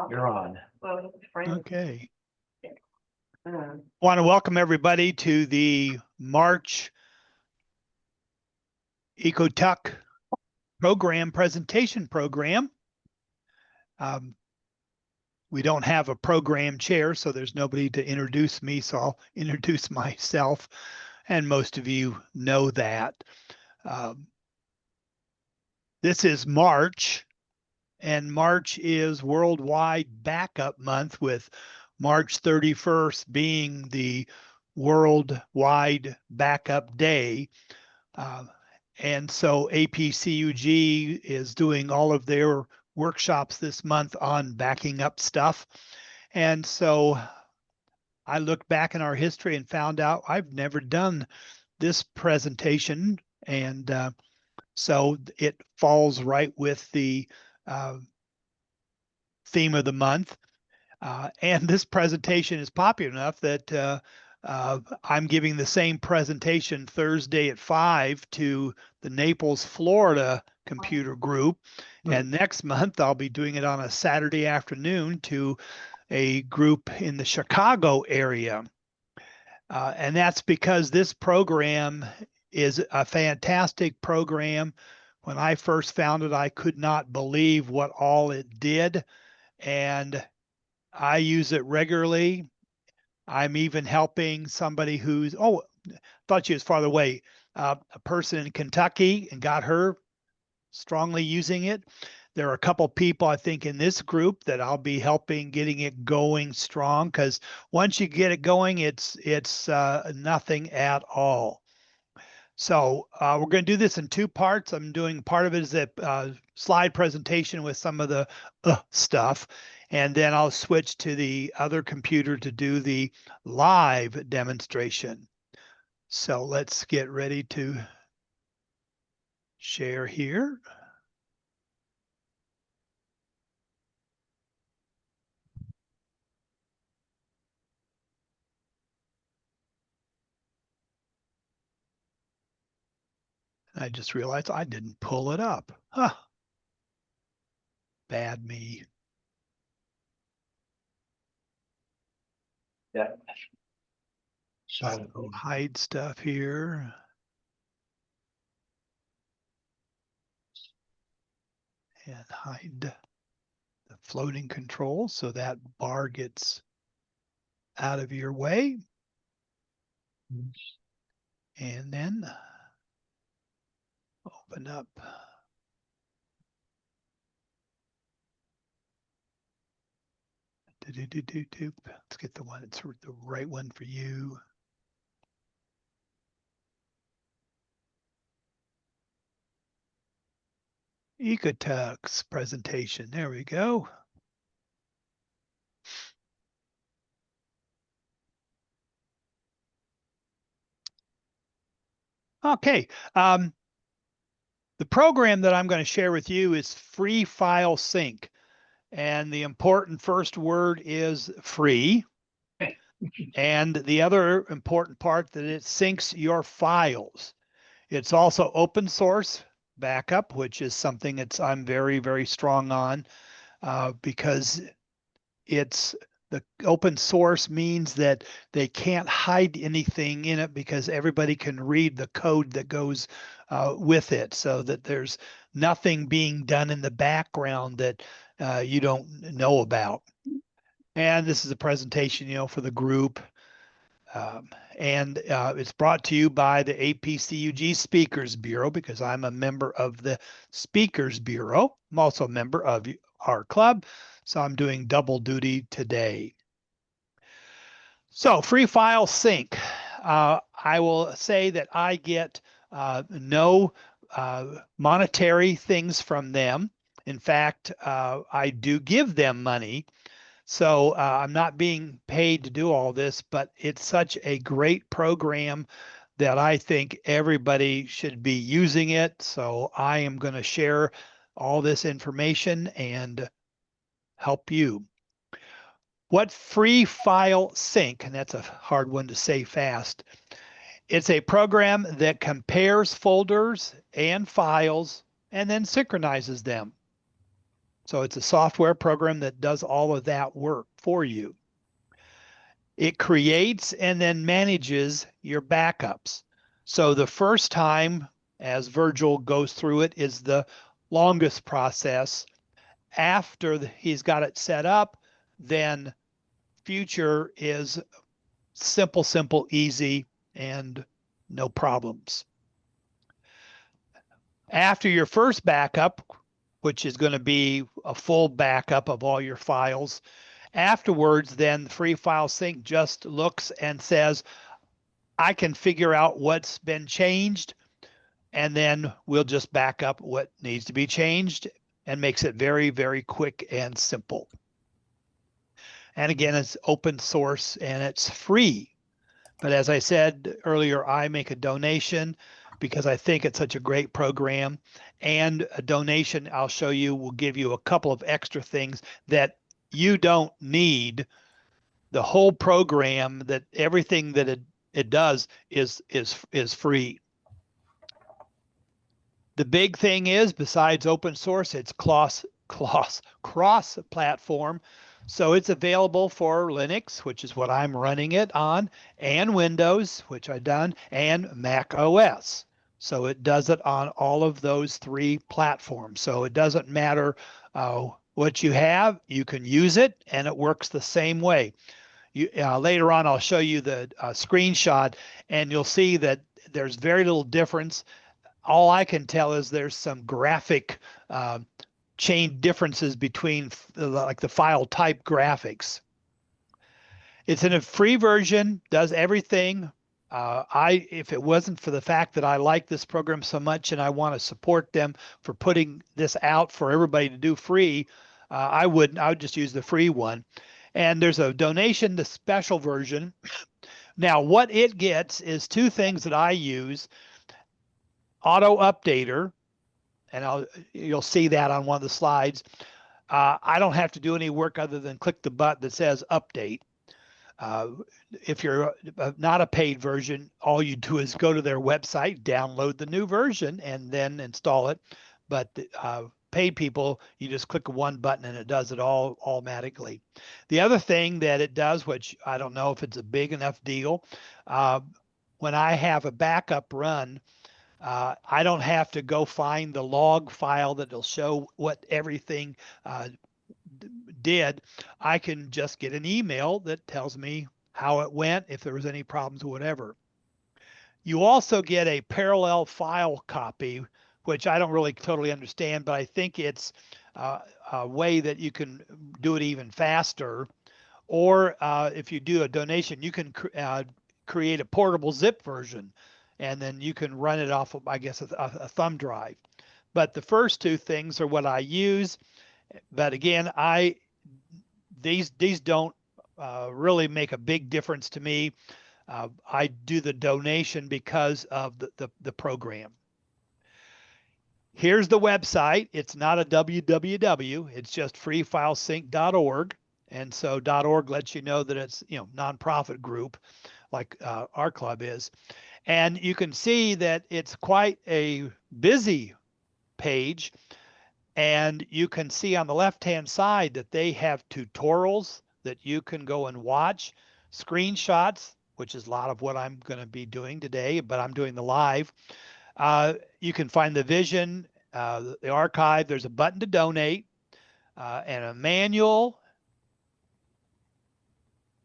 You're on. Okay. Want to welcome everybody to the March EcoTuck program presentation program. We don't have a program chair, so there's nobody to introduce me, so I'll introduce myself, and most of you know that. This is March, and March is Worldwide Backup Month, with March 31st being the Worldwide Backup Day. And so APCUG is doing all of their workshops this month on backing up stuff. And so I looked back in our history and found out I've never done this presentation. And so it falls right with the theme of the month. And this presentation is popular enough that I'm giving the same presentation Thursday at 5 to the Naples, Florida computer group. And next month, I'll be doing it on a Saturday afternoon to a group in the Chicago area. And that's because this program is a fantastic program. When I first found it, I could not believe what all it did. And I use it regularly. I'm even helping somebody who's, thought she was farther away, a person in Kentucky, and got her strongly using it. There are a couple people, I think, in this group that I'll be helping getting it going strong, because once you get it going, it's nothing at all. So we're going to do this in two parts. I'm doing part of it as a slide presentation with some of the stuff, and then I'll switch to the other computer to do the live demonstration. So let's get ready to share here. I just realized I didn't pull it up. Huh. Bad me. Yeah. So hide stuff here. And hide the floating control so that bar gets out of your way. And then open up. Let's get the one that's the right one for you. EcoTuck's presentation. There we go. Okay. The program that I'm going to share with you is FreeFileSync. And the important first word is free. And the other important part that it syncs your files. It's also open source backup, which is something that I'm very, very strong on because it's the open source means that they can't hide anything in it because everybody can read the code that goes with it, so that there's nothing being done in the background that you don't know about. And this is a presentation, for the group. And it's brought to you by the APCUG Speakers Bureau, because I'm a member of the Speakers Bureau. I'm also a member of our club, so I'm doing double duty today. So FreeFileSync, I will say that I get no monetary things from them. In fact, I do give them money. So I'm not being paid to do all this, but it's such a great program that I think everybody should be using it. So I am going to share all this information and help you. What FreeFileSync, and that's a hard one to say fast. It's a program that compares folders and files and then synchronizes them. So it's a software program that does all of that work for you. It creates and then manages your backups. So the first time, as Virgil goes through it, is the longest process. After he's got it set up, then future is simple, easy, and no problems. After your first backup, which is going to be a full backup of all your files, afterwards, then FreeFileSync just looks and says, I can figure out what's been changed, and then we'll just back up what needs to be changed and makes it very quick and simple. And again, it's open source and it's free. But as I said earlier, I make a donation because I think it's such a great program. And a donation, I'll show you, will give you a couple of extra things that you don't need. The whole program, that everything that it does is free. The big thing is, besides open source, it's cross-platform. So it's available for Linux, which is what I'm running it on, and Windows, which I've done, and Mac OS. So it does it on all of those three platforms. So it doesn't matter what you have, you can use it, and it works the same way. Later on, I'll show you the screenshot, and you'll see that there's very little difference. All I can tell is there's some graphic chain differences between like the file type graphics. It's in a free version, does everything. If it wasn't for the fact that I like this program so much and I want to support them for putting this out for everybody to do free, I would just use the free one. And there's a donation to special version. Now, what it gets is two things that I use. Auto updater, and you'll see that on one of the slides. I don't have to do any work other than click the button that says update. If you're not a paid version, all you do is go to their website, download the new version, and then install it. But paid people, you just click one button and it does it all automatically. The other thing that it does, which I don't know if it's a big enough deal, when I have a backup run, I don't have to go find the log file that'll show what everything did. I can just get an email that tells me how it went, if there was any problems or whatever. You also get a parallel file copy, which I don't really totally understand, but I think it's a way that you can do it even faster. Or if you do a donation, you can create a portable zip version, and then you can run it off of, I guess, a thumb drive. But the first two things are what I use. But again, these don't really make a big difference to me. I do the donation because of the program. Here's the website. It's not a www. It's just freefilesync.org. And so .org lets you know that it's, nonprofit group like our club is. And you can see that it's quite a busy page. And you can see on the left-hand side that they have tutorials that you can go and watch, screenshots, which is a lot of what I'm going to be doing today, but I'm doing the live. You can find the vision, the archive. There's a button to donate, and a manual,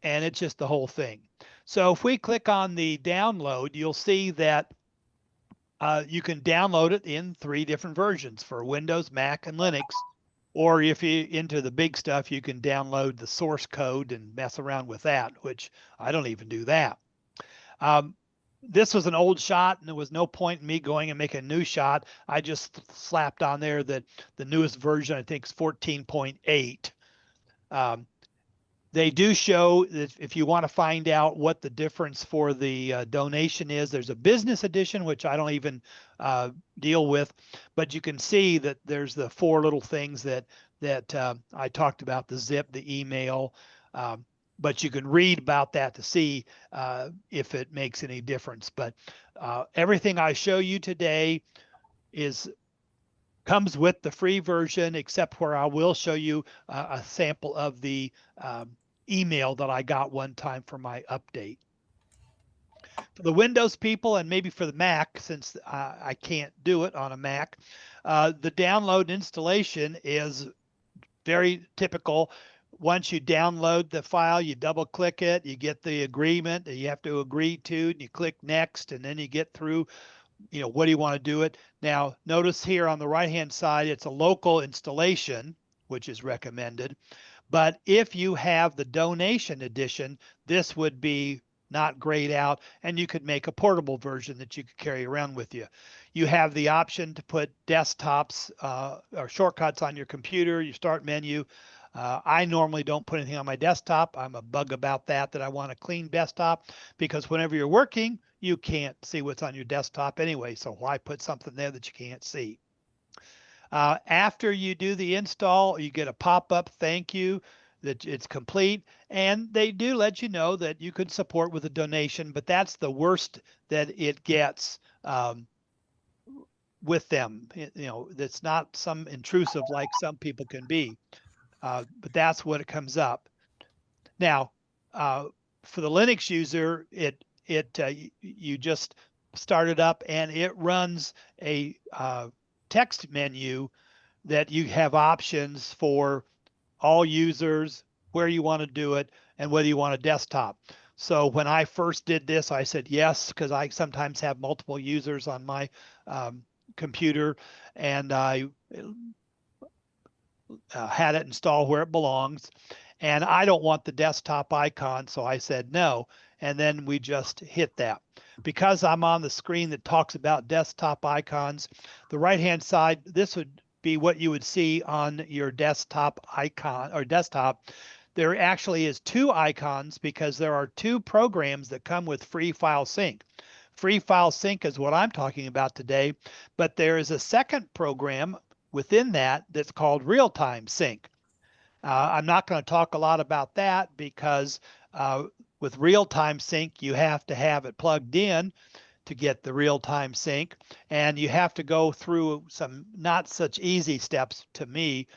and it's just the whole thing. So if we click on the download, you'll see that you can download it in 3 different versions for Windows, Mac, and Linux. Or if you're into the big stuff, you can download the source code and mess around with that, which I don't even do that. This was an old shot, and there was no point in me going and making a new shot. I just slapped on there that the newest version, I think, is 14.8. They do show that if you want to find out what the difference for the donation is, there's a business edition, which I don't even deal with, but you can see that there's the 4 little things that I talked about, the zip, the email, but you can read about that to see if it makes any difference. But everything I show you today is Comes with the free version, except where I will show you a sample of the email that I got one time for my update. For the Windows people and maybe for the Mac, since I can't do it on a Mac, the download and installation is very typical. Once you download the file, you double click it, you get the agreement that you have to agree to, and you click next, and then you get through, what do you want to do it? Now, notice here on the right-hand side, it's a local installation, which is recommended. But if you have the donation edition, this would be not grayed out, and you could make a portable version that you could carry around with you. You have the option to put desktops or shortcuts on your computer, your start menu. I normally don't put anything on my desktop. I'm a bug about that I want a clean desktop, because whenever you're working, you can't see what's on your desktop anyway. So why put something there that you can't see? After you do the install, you get a pop-up thank you that it's complete, and they do let you know that you could support with a donation, but that's the worst that it gets with them. It's not some intrusive like some people can be, but that's what it comes up. Now, uh, for the Linux user, you just start it up and it runs a text menu that you have options for all users, where you want to do it, and whether you want a desktop. So when I first did this, I said yes, because I sometimes have multiple users on my computer, and I had it installed where it belongs. And I don't want the desktop icon, so I said no. And then we just hit that. Because I'm on the screen that talks about desktop icons, the right-hand side, this would be what you would see on your desktop icon or desktop. There actually is two icons because there are two programs that come with FreeFileSync. FreeFileSync is what I'm talking about today, but there is a second program within that that's called Real-Time Sync. I'm not going to talk a lot about that because with real-time sync, you have to have it plugged in to get the real-time sync, and you have to go through some not such easy steps to me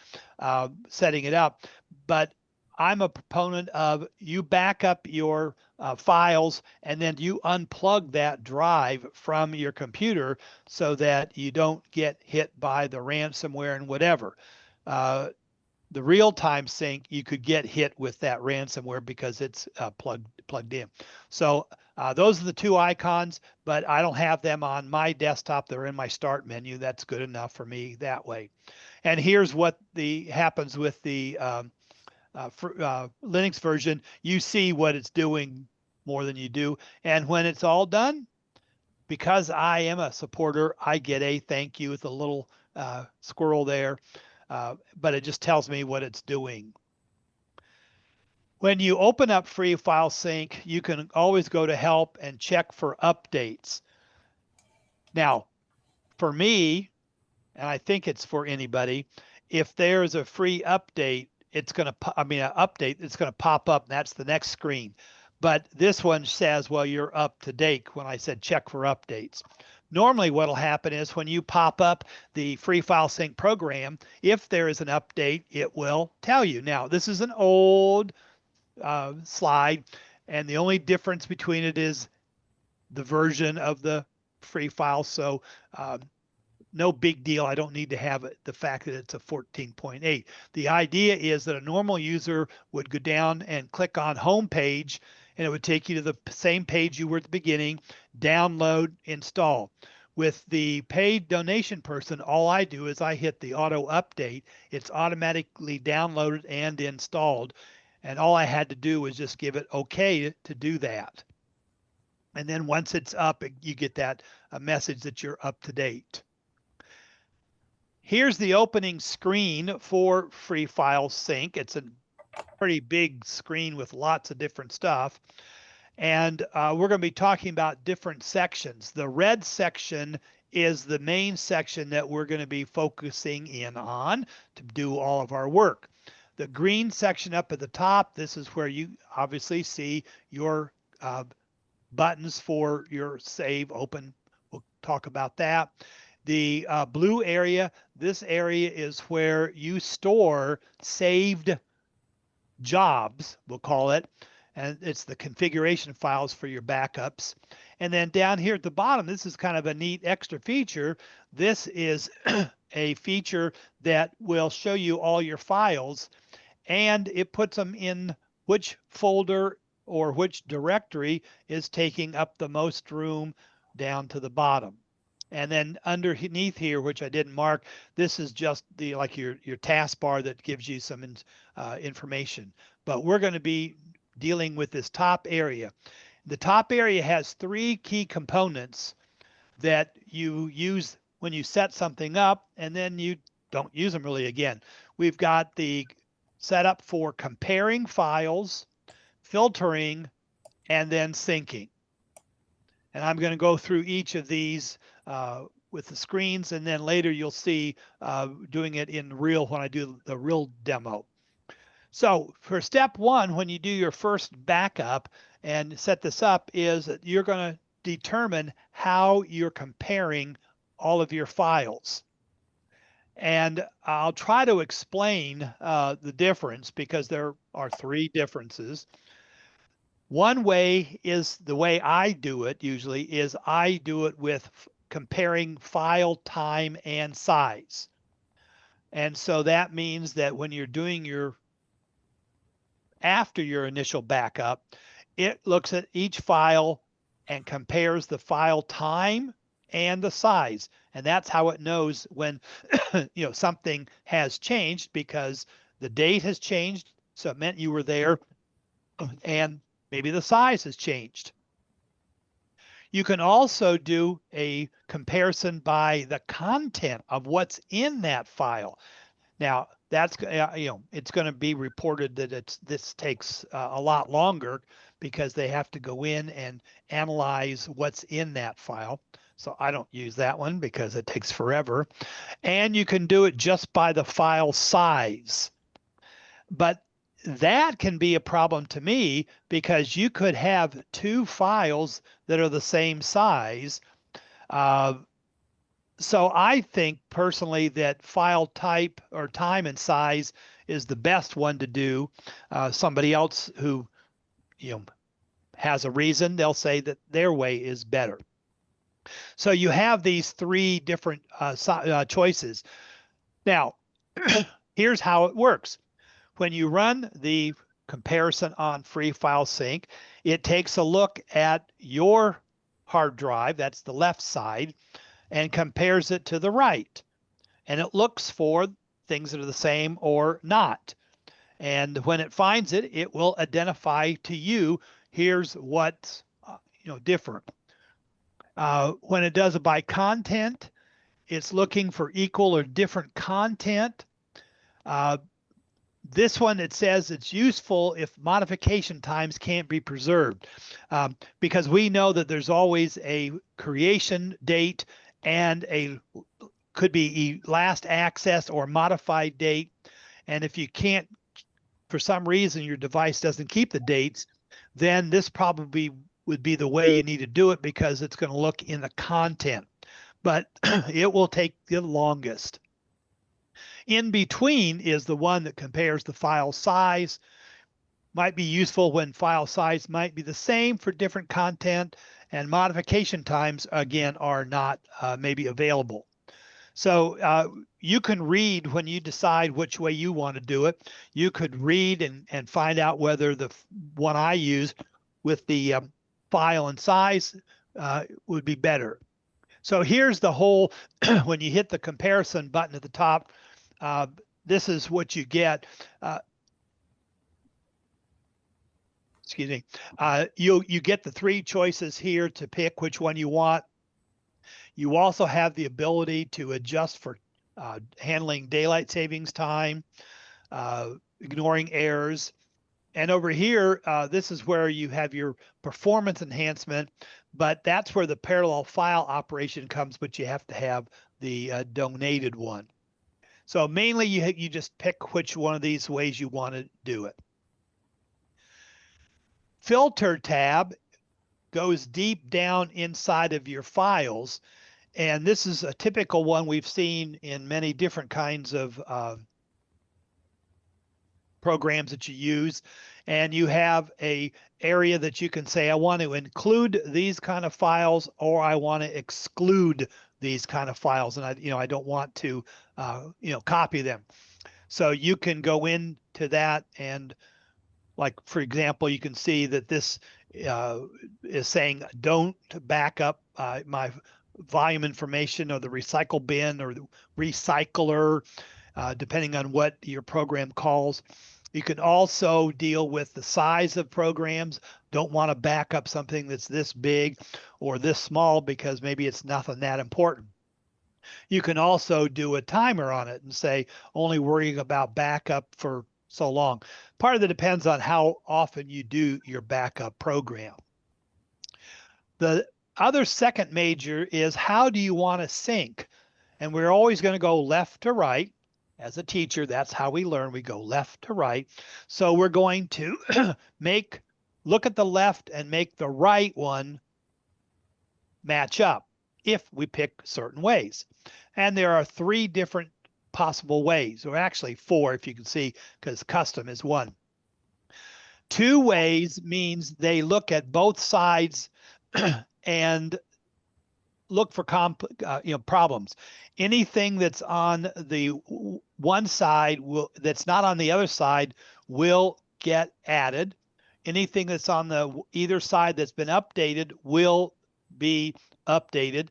setting it up. But I'm a proponent of you back up your files and then you unplug that drive from your computer so that you don't get hit by the ransomware and whatever. The real-time sync, you could get hit with that ransomware because it's plugged in. So those are the two icons, but I don't have them on my desktop. They're in my start menu. That's good enough for me that way. And here's what happens with the Linux version. You see what it's doing more than you do. And when it's all done, because I am a supporter, I get a thank you with a little squirrel there. But it just tells me what it's doing. When you open up FreeFileSync, you can always go to help and check for updates. Now, for me, and I think it's for anybody, if there's a free update, it's going to, an update, it's going to pop up. And that's the next screen. But this one says, well, you're up to date when I said check for updates. Normally what will happen is when you pop up the FreeFileSync program, if there is an update, it will tell you. Now, this is an old slide, and the only difference between it is the version of the free file. So no big deal. I don't need to have the fact that it's a 14.8. The idea is that a normal user would go down and click on home page, and it would take you to the same page you were at the beginning, download, install. With the paid donation person, all I do is I hit the auto update. It's automatically downloaded and installed. And all I had to do was just give it okay to do that. And then once it's up, you get that message that you're up to date. Here's the opening screen for FreeFileSync. It's a pretty big screen with lots of different stuff. And we're going to be talking about different sections. The red section is the main section that we're going to be focusing in on to do all of our work. The green section up at the top, this is where you obviously see your buttons for your save, open. We'll talk about that. The blue area, this area is where you store saved jobs, we'll call it, and it's the configuration files for your backups. And then down here at the bottom, this is kind of a neat extra feature. This is a feature that will show you all your files, and it puts them in which folder or which directory is taking up the most room down to the bottom. And then underneath here, which I didn't mark, this is just the like your taskbar that gives you some information. But we're going to be dealing with this top area. The top area has three key components that you use when you set something up, and then you don't use them really again. We've got the setup for comparing files, filtering, and then syncing. And I'm going to go through each of these with the screens, and then later you'll see doing it in real when I do the real demo. So for step one, when you do your first backup and set this up, is that you're going to determine how you're comparing all of your files. And I'll try to explain the difference because there are three differences. One way is the way I do it usually is I do it with comparing file time and size. And so that means that when you're doing your after your initial backup, it looks at each file and compares the file time and the size. And that's how it knows when something has changed, because the date has changed. So it meant you were there, and maybe the size has changed. You can also do a comparison by the content of what's in that file. Now, that's it's going to be reported that this takes a lot longer because they have to go in and analyze what's in that file. So I don't use that one because it takes forever. And you can do it just by the file size. But that can be a problem to me because you could have two files that are the same size. So I think personally that file type or time and size is the best one to do. Somebody else who has a reason, they'll say that their way is better. So you have these three different choices. Now, here's how it works. When you run the comparison on FreeFileSync, it takes a look at your hard drive, that's the left side, and compares it to the right. And it looks for things that are the same or not. And when it finds it, it will identify to you, here's what's different. When it does it by content, it's looking for equal or different content. This one, it says it's useful if modification times can't be preserved, because we know that there's always a creation date and could be last access or modified date. And if you can't, for some reason, your device doesn't keep the dates, then this probably would be the way you need to do it, because it's going to look in the content. But it will take the longest. In between is the one that compares the file size. Might be useful when file size might be the same for different content, and modification times, again, are not maybe available. So you can read when you decide which way you want to do it. You could read and find out whether the one I use with the file and size would be better. So here's the whole, when you hit the comparison button at the top, this is what you get. Excuse me. You get the three choices here to pick which one you want. You also have the ability to adjust for handling daylight savings time, ignoring errors. And over here, this is where you have your performance enhancement, but that's where the parallel file operation comes, but you have to have the donated one. So mainly you just pick which one of these ways you want to do it. Filter tab goes deep down inside of your files, And this is a typical one we've seen in many different kinds of programs that you use. And you have a area that you can say, I want to include these kind of files, or I want to exclude these kind of files. And I don't want to, copy them. So you can go into that, and like, for example, you can see that this is saying don't back up my volume information, or the recycle bin, or the recycler, depending on what your program calls. You can also deal with the size of programs. Don't want to back up something that's this big or this small because maybe it's nothing that important. You can also do a timer on it and say only worrying about backup for so long. Part of it depends on how often you do your backup program. The other second major is, how do you want to sync? And we're always going to go left to right. As a teacher, that's how we learn. We go left to right. So we're going to look at the left and make the right one match up if we pick certain ways. And there are 3 different possible ways, or actually 4 if you can see, because custom is 1. 2 ways means they look at both sides and look for problems. Anything that's on the one side that's not on the other side will get added. Anything that's on the either side that's been updated will be updated.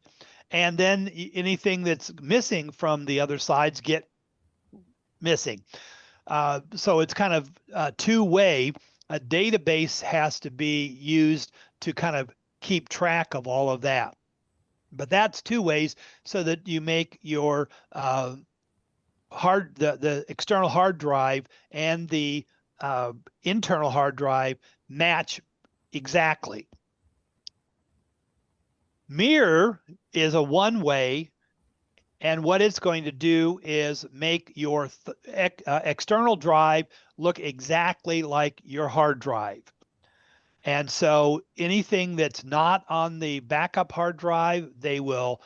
And then anything that's missing from the other sides get missing. So it's kind of two-way. A database has to be used to kind of keep track of all of that. But that's 2 ways, so that you make your the external hard drive and the internal hard drive match exactly. Mirror is a 1-way, and what it's going to do is make your external drive look exactly like your hard drive. And so anything that's not on the backup hard drive, they will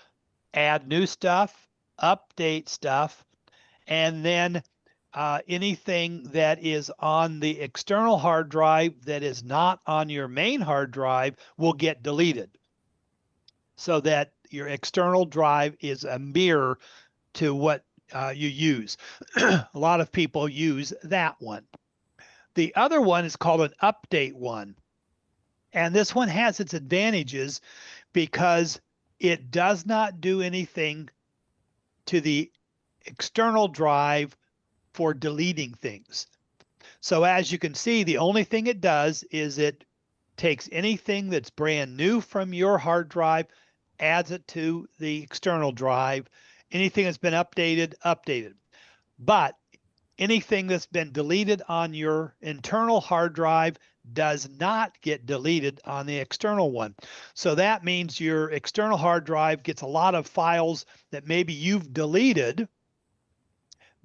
add new stuff, update stuff, and then anything that is on the external hard drive that is not on your main hard drive will get deleted, so that your external drive is a mirror to what you use. A lot of people use that one. The other one is called an update one. And this one has its advantages because it does not do anything to the external drive for deleting things. So as you can see, the only thing it does is it takes anything that's brand new from your hard drive, adds it to the external drive. Anything that's been updated. But anything that's been deleted on your internal hard drive does not get deleted on the external one. So that means your external hard drive gets a lot of files that maybe you've deleted,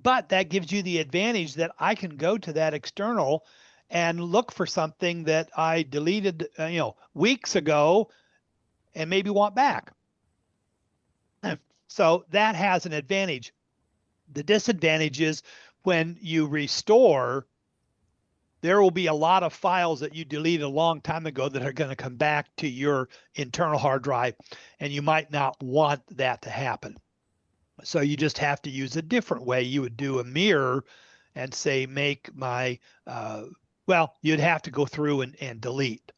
but that gives you the advantage that I can go to that external and look for something that I deleted, weeks ago and maybe want back. So that has an advantage. The disadvantage is when you restore, there will be a lot of files that you deleted a long time ago that are going to come back to your internal hard drive, and you might not want that to happen. So you just have to use a different way. You would do a mirror and say, make my, you'd have to go through and delete.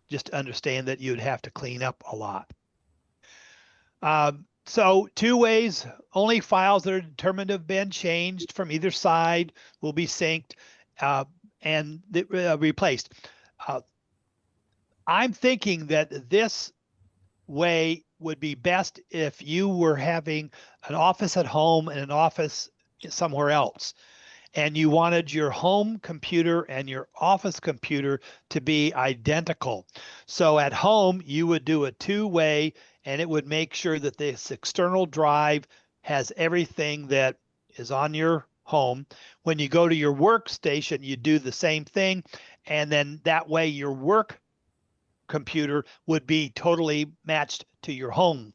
Just understand that you'd have to clean up a lot. So 2 ways, only files that are determined to have been changed from either side will be synced and replaced. I'm thinking that this way would be best if you were having an office at home and an office somewhere else, and you wanted your home computer and your office computer to be identical. So at home, you would do a 2-way, and it would make sure that this external drive has everything that is on your home. When you go to your workstation, you do the same thing, and then that way your work computer would be totally matched to your home,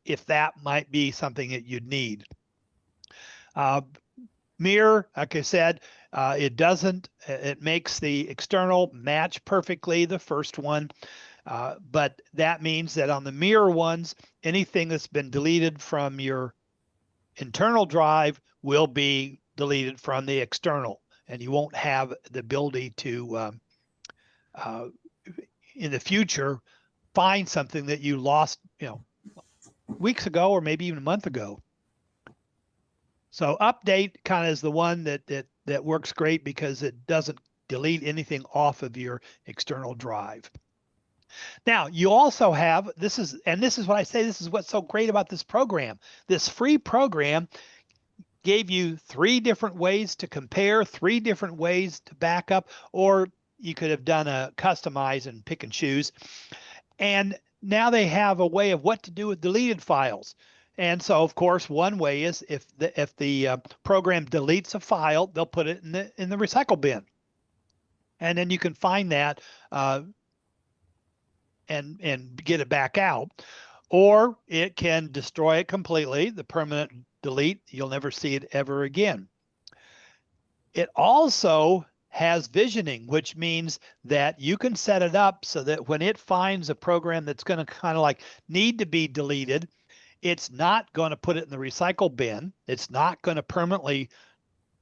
if that might be something that you'd need. Mirror, like I said, it makes the external match perfectly, the first one. But that means that on the mirror ones, anything that's been deleted from your internal drive will be deleted from the external, and you won't have the ability to, in the future, find something that you lost, weeks ago or maybe even a month ago. So update kind of is the one that works great because it doesn't delete anything off of your external drive. Now, you also have, this is what I say, this is what's so great about this program. This free program gave you 3 different ways to compare, 3 different ways to back up, or you could have done a customize and pick and choose. And now they have a way of what to do with deleted files. And so, of course, one way is if the program deletes a file, they'll put it in the recycle bin, and then you can find that and get it back out. Or it can destroy it completely, the permanent delete. You'll never see it ever again. It also has visioning, which means that you can set it up so that when it finds a program that's going to kind of like need to be deleted, it's not going to put it in the recycle bin. It's not going to permanently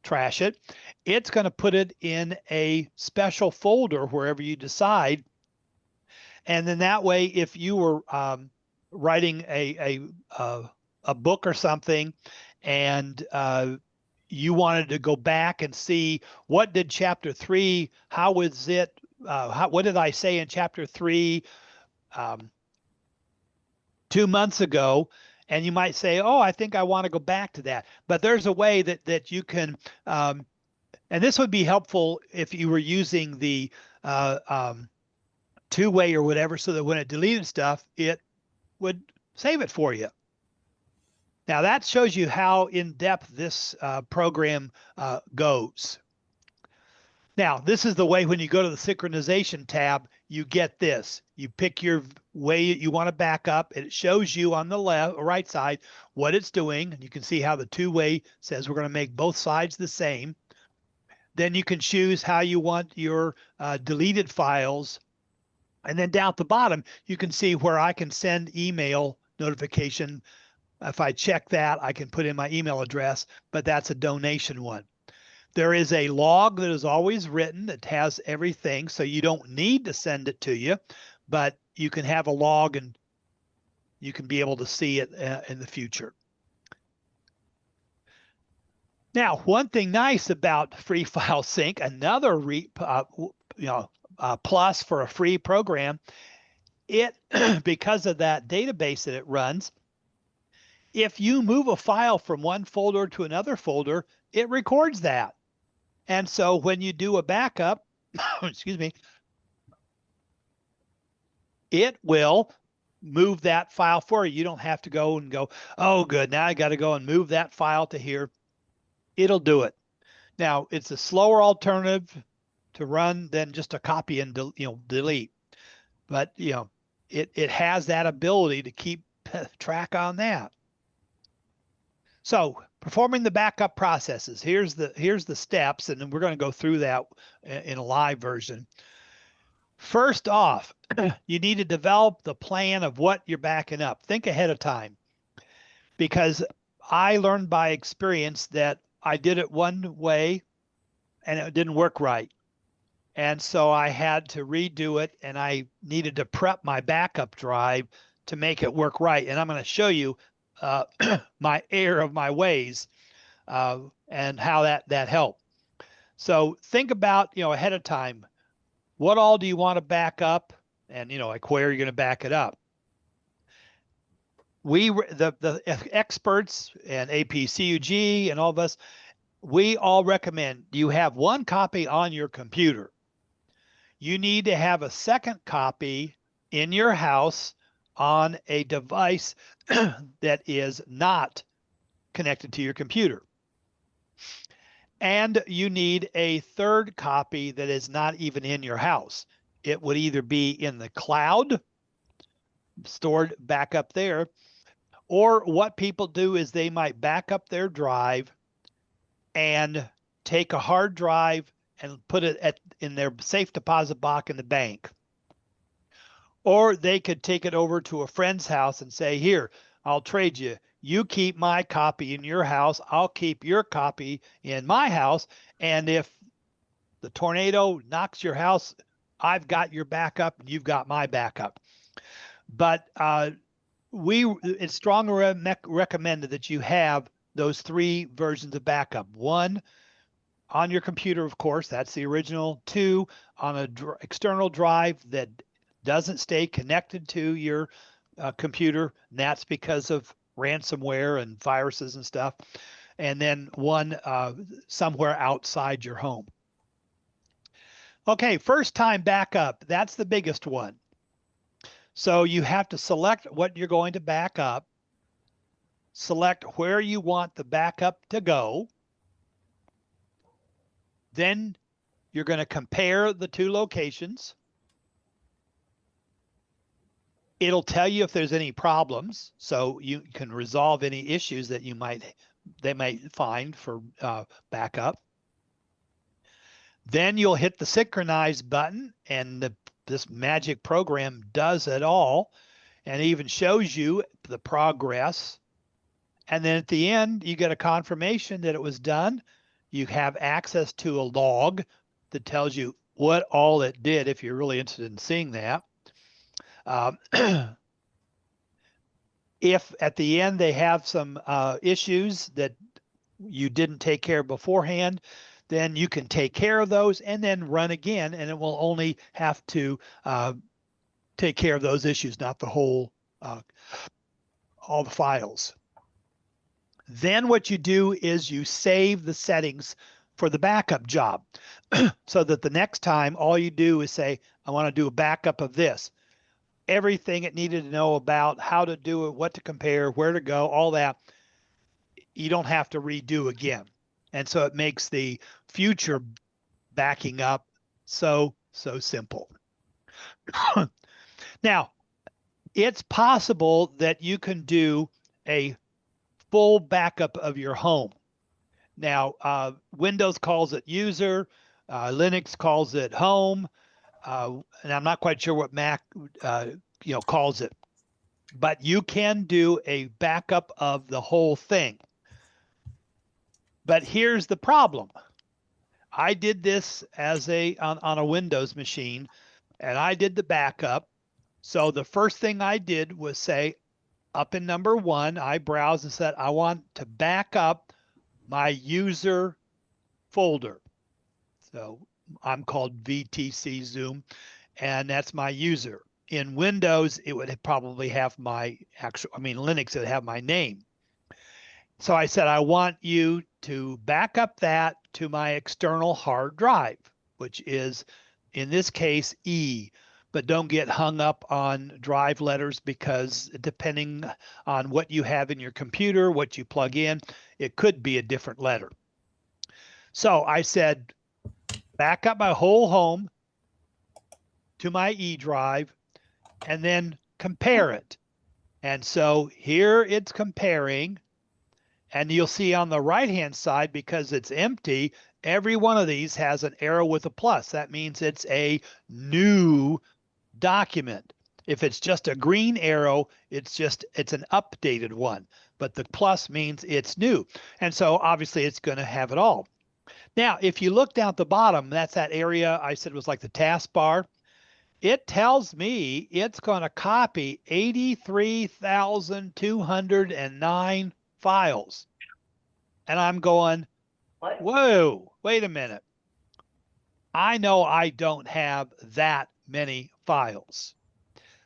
trash it. It's going to put it in a special folder wherever you decide. And then that way, if you were writing a book or something, and you wanted to go back and see what did chapter 3, how was it, what did I say in chapter 3 2 months ago, and you might say, oh, I think I want to go back to that. But there's a way that you can, and this would be helpful if you were using the two-way or whatever, so that when it deleted stuff, it would save it for you. Now that shows you how in-depth this program goes. Now, this is the way when you go to the synchronization tab, you get this. You pick your way you want to back up, and it shows you on the left or right side what it's doing. And you can see how the two-way says we're going to make both sides the same. Then you can choose how you want your deleted files. And then down at the bottom, you can see where I can send email notification. If I check that, I can put in my email address, but that's a donation one. There is a log that is always written that has everything, so you don't need to send it to you, but you can have a log and you can be able to see it in the future. Now, one thing nice about FreeFileSync, another plus for a free program, it because of that database that it runs, if you move a file from one folder to another folder, it records that. And so when you do a backup, excuse me, it will move that file for you. You don't have to go and go, oh, good, now I got to go and move that file to here. It'll do it. Now, it's a slower alternative to run than just a copy and delete. But it has that ability to keep track on that. So performing the backup processes, here's the steps, and then we're going to go through that in a live version. First off, you need to develop the plan of what you're backing up. Think ahead of time, because I learned by experience that I did it one way and it didn't work right. And so I had to redo it, and I needed to prep my backup drive to make it work right. And I'm going to show you my error of my ways and how that helped. So think about, ahead of time, what all do you want to back up, and like where are you going to back it up? The experts and APCUG and all of us, we all recommend you have one copy on your computer. You need to have a second copy in your house on a device that is not connected to your computer. And you need a third copy that is not even in your house. It would either be in the cloud, stored back up there, Or what people do is they might back up their drive and take a hard drive and put it in their safe deposit box in the bank. Or they could take it over to a friend's house and say, here, I'll trade you. You keep my copy in your house. I'll keep your copy in my house. And if the tornado knocks your house, I've got your backup and you've got my backup. But it's strongly recommended that you have those three versions of backup. One, on your computer, of course, that's the original. Two, on an external drive that doesn't stay connected to your computer, and that's because of ransomware and viruses and stuff. And then one somewhere outside your home. Okay, first time backup, that's the biggest one. So you have to select what you're going to back up, select where you want the backup to go. Then you're going to compare the two locations. It'll tell you if there's any problems, so you can resolve any issues that they might find for backup. Then you'll hit the synchronize button, and this magic program does it all, and even shows you the progress. And then at the end, you get a confirmation that it was done. You have access to a log that tells you what all it did if you're really interested in seeing that. If at the end they have some issues that you didn't take care of beforehand, then you can take care of those and then run again, and it will only have to take care of those issues, not the whole, all the files. Then what you do is you save the settings for the backup job so that the next time all you do is say, I want to do a backup of this. Everything it needed to know about how to do it, what to compare, where to go, all that, you don't have to redo again. And so it makes the future backing up so simple. Now, it's possible that you can do a full backup of your home. Now, Windows calls it user, Linux calls it home, and I'm not quite sure what Mac calls it. But you can do a backup of the whole thing. But here's the problem. I did this as on a Windows machine, and I did the backup. So the first thing I did was say, up in number one, I browsed and said, I want to back up my user folder. So I'm called VTC Zoom, and that's my user. In Windows, it would probably have my Linux, it would have my name. So I said, I want you to back up that to my external hard drive, which is, in this case, E. But don't get hung up on drive letters, because depending on what you have in your computer, what you plug in, it could be a different letter. So I said, back up my whole home to my E drive and then compare it. And so here it's comparing. And you'll see on the right-hand side, because it's empty, every one of these has an arrow with a plus. That means it's a new document. If it's just a green arrow, it's an updated one. But the plus means it's new. And so obviously it's going to have it all. Now, if you look down at the bottom, that's that area I said was like the taskbar. It tells me it's going to copy 83,209 files. And I'm going, whoa, wait a minute. I know I don't have that many files.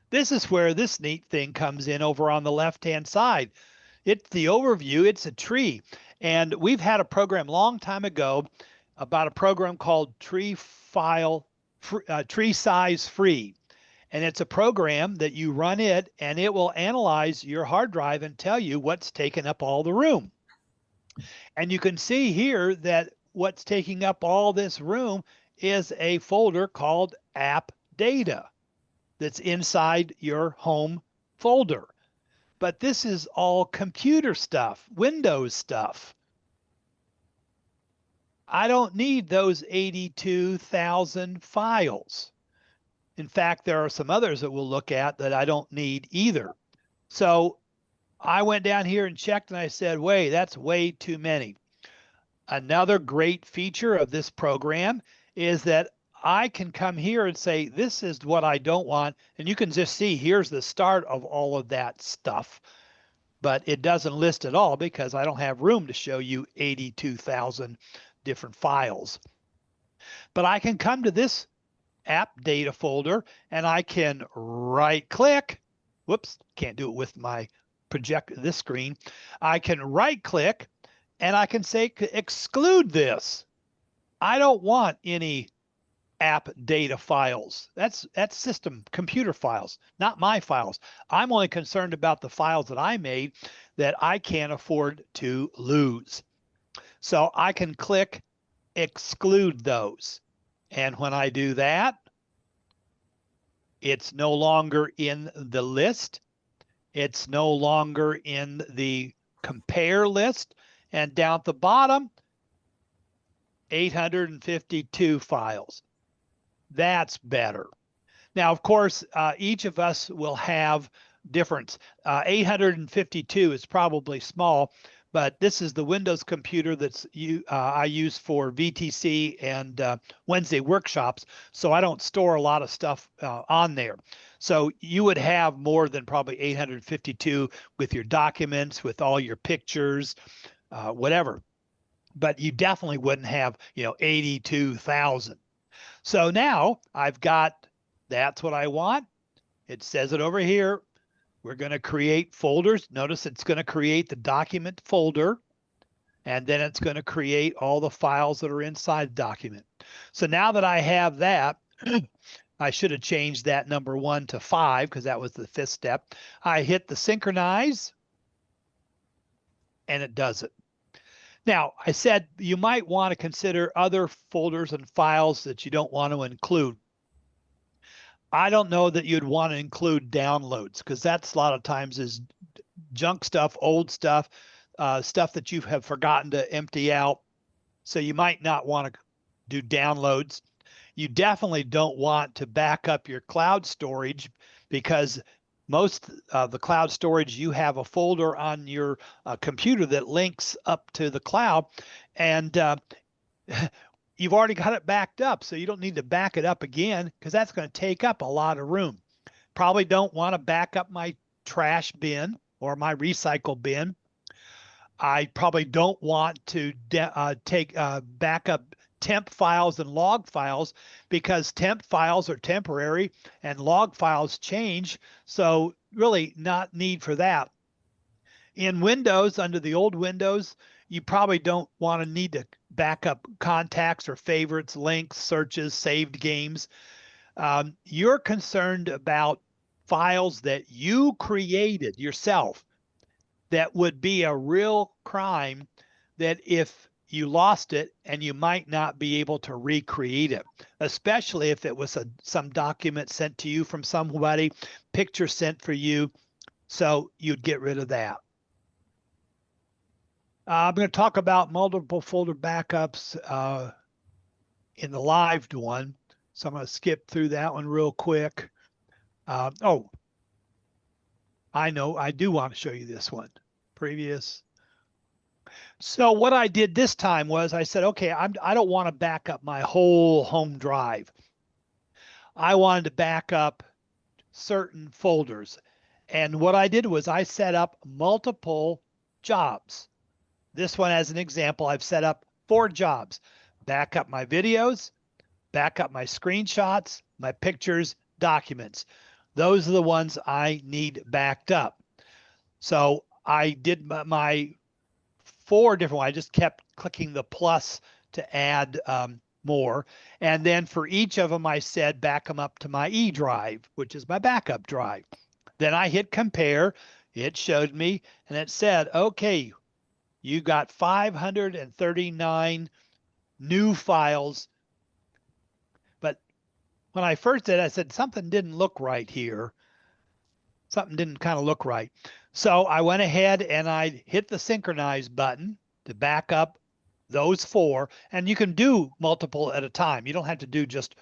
This is where this neat thing comes in over on the left-hand side. It's the overview. It's a tree. And we've had a program a long time ago about a program called Tree Size Free. And it's a program that you run it, and it will analyze your hard drive and tell you what's taking up all the room. And you can see here that what's taking up all this room is a folder called App Data that's inside your home folder. but this is all computer stuff, Windows stuff. I don't need those 82,000 files. In fact, there are some others that we'll look at that I don't need either. So I went down here and checked and I said, wait, that's way too many. Another great feature of this program is that I can come here and say, this is what I don't want. And you can just see here's the start of all of that stuff. But it doesn't list it all because I don't have room to show you 82,000 different files. But I can come to this app data folder and I can right click. Whoops, can't do it with my project this screen. I can right click and I can say exclude this. I don't want any app data files. That's system computer files, not my files. I'm only concerned about the files that I made that I can't afford to lose. So I can click exclude those. And when I do that, it's no longer in the list. It's no longer in the compare list. And down at the bottom, 852 files. That's better. Now, of course, each of us will have difference. 852 is probably small, but this is the Windows computer that's I use for VTC and Wednesday workshops, so I don't store a lot of stuff on there. So you would have more than probably 852 with your documents, with all your pictures, whatever. But you definitely wouldn't have, 82,000. So now I've got, that's what I want. It says it over here. We're going to create folders. Notice it's going to create the document folder, and then it's going to create all the files that are inside the document. So now that I have that, I should have changed that number 1 to 5 because that was the 5th step. I hit the synchronize, and it does it. Now, I said you might want to consider other folders and files that you don't want to include. I don't know that you'd want to include downloads because that's a lot of times is junk stuff, old stuff, stuff that you have forgotten to empty out. So you might not want to do downloads. You definitely don't want to back up your cloud storage because most of the cloud storage, you have a folder on your computer that links up to the cloud, and you've already got it backed up, so you don't need to back it up again because that's going to take up a lot of room. Probably don't want to back up my trash bin or my recycle bin. I probably don't want to back up temp files and log files because temp files are temporary and log files change. So really not need for that. In Windows, under the old Windows, you probably don't want to need to back up contacts or favorites, links, searches, saved games. You're concerned about files that you created yourself that would be a real crime that if you lost it and you might not be able to recreate it, especially if it was some document sent to you from somebody, picture sent for you. So you'd get rid of that. I'm going to talk about multiple folder backups in the live one. So I'm going to skip through that one real quick. Oh, I know I do want to show you this one. Previous. So what I did this time was I said, okay, I don't want to back up my whole home drive. I wanted to back up certain folders. And what I did was I set up multiple jobs. This one, as an example, I've set up 4 jobs. Back up my videos, back up my screenshots, my pictures, documents. Those are the ones I need backed up. So I did my 4 different ones. I just kept clicking the plus to add more. And then for each of them, I said back them up to my E drive, which is my backup drive. Then I hit compare. It showed me, and it said, okay, you got 539 new files. But when I first did, I said something didn't look right here. something didn't kind of look right. So I went ahead and I hit the synchronize button to back up those 4, and you can do multiple at a time. You don't have to do just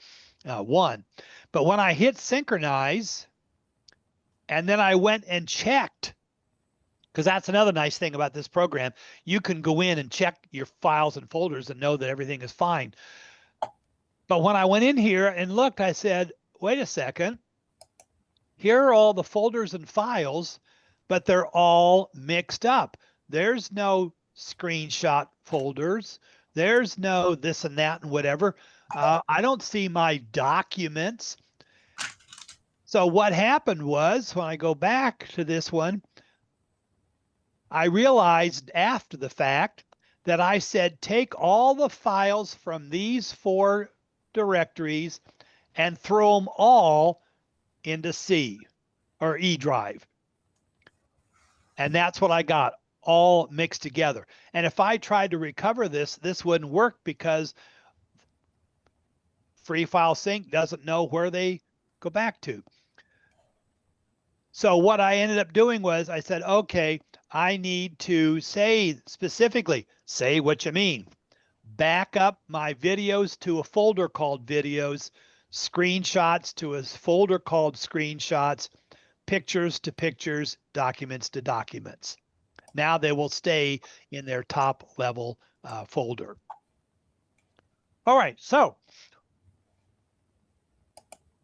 one. But when I hit synchronize, and then I went and checked, because that's another nice thing about this program. You can go in and check your files and folders and know that everything is fine. But when I went in here and looked, I said, wait a second. Here are all the folders and files, but they're all mixed up. There's no screenshot folders. There's no this and that and whatever. I don't see my documents. So what happened was, when I go back to this one, I realized after the fact that I said, take all the files from these 4 directories and throw them all into C or E drive. And that's what I got, all mixed together. And if I tried to recover this, this wouldn't work because FreeFileSync doesn't know where they go back to. So what I ended up doing was I said, okay, I need to say specifically, say what you mean. Back up my videos to a folder called videos, screenshots to a folder called screenshots, pictures to pictures, documents to documents. Now they will stay in their top level folder. All right, so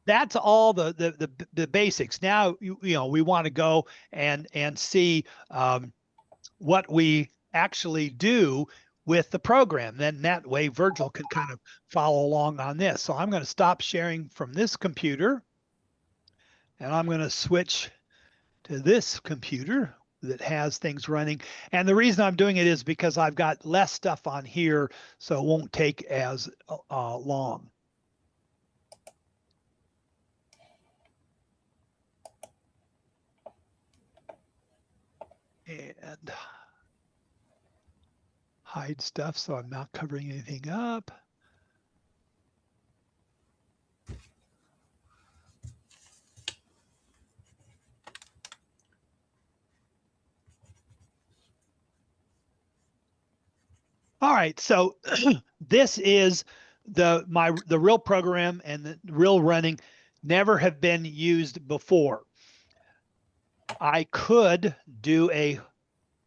that's all the basics. Now you know we want to go and see what we actually do with the program. Then that way Virgil can kind of follow along on this. So I'm going to stop sharing from this computer, and I'm going to switch to this computer that has things running. And the reason I'm doing it is because I've got less stuff on here, so it won't take as long. And hide stuff so I'm not covering anything up. All right, so this is the real program and the real running, never have been used before. I could do a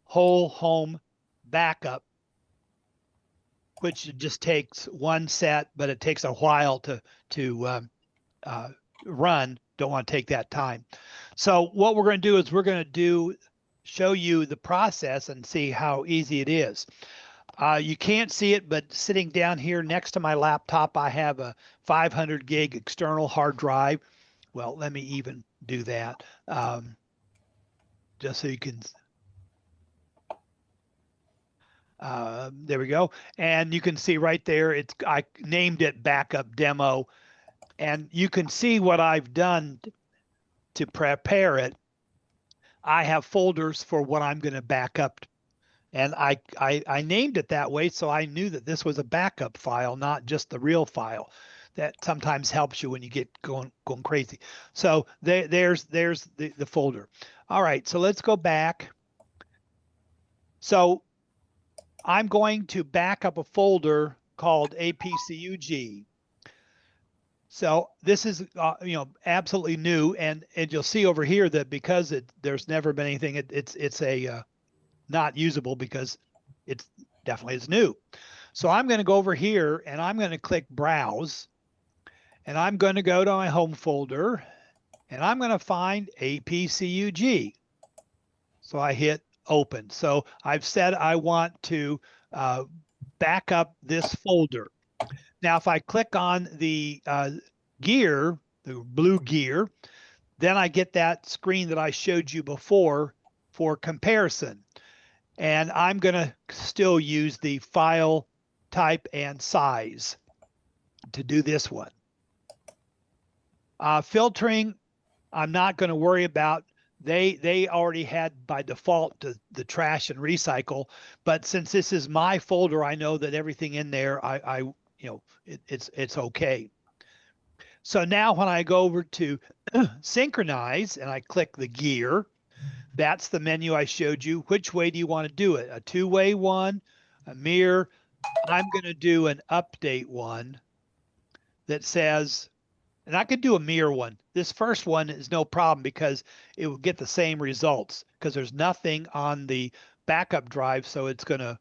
whole home backup, which just takes one set, but it takes a while to run. Don't want to take that time. So what we're going to do is we're going to show you the process and see how easy it is. You can't see it, but sitting down here next to my laptop, I have a 500 gig external hard drive. Well, let me even do that just so you can. There we go. And you can see right there, I named it backup demo, and you can see what I've done to prepare it. I have folders for what I'm going to back up. And I named it that way so I knew that this was a backup file, not just the real file. That sometimes helps you when you get going crazy. So there's the folder. All right, so let's go back. So I'm going to back up a folder called APCUG. So this is absolutely new, and you'll see over here that because there's never been anything, it's a not usable because it's definitely is new. So I'm going to go over here and I'm going to click browse, and I'm going to go to my home folder and I'm going to find APCUG. So I hit open. So I've said I want to back up this folder. Now, if I click on the gear, the blue gear, then I get that screen that I showed you before for comparison. And I'm going to still use the file type and size to do this one. Filtering, I'm not going to worry about. They already had by default the trash and recycle, but since this is my folder, I know that everything in there, it's okay. So now when I go over to synchronize and I click the gear, that's the menu I showed you. Which way do you want to do it? A two-way one, a mirror? I'm going to do an update one that says, and I could do a mirror one. This first one is no problem because it will get the same results because there's nothing on the backup drive, so it's going to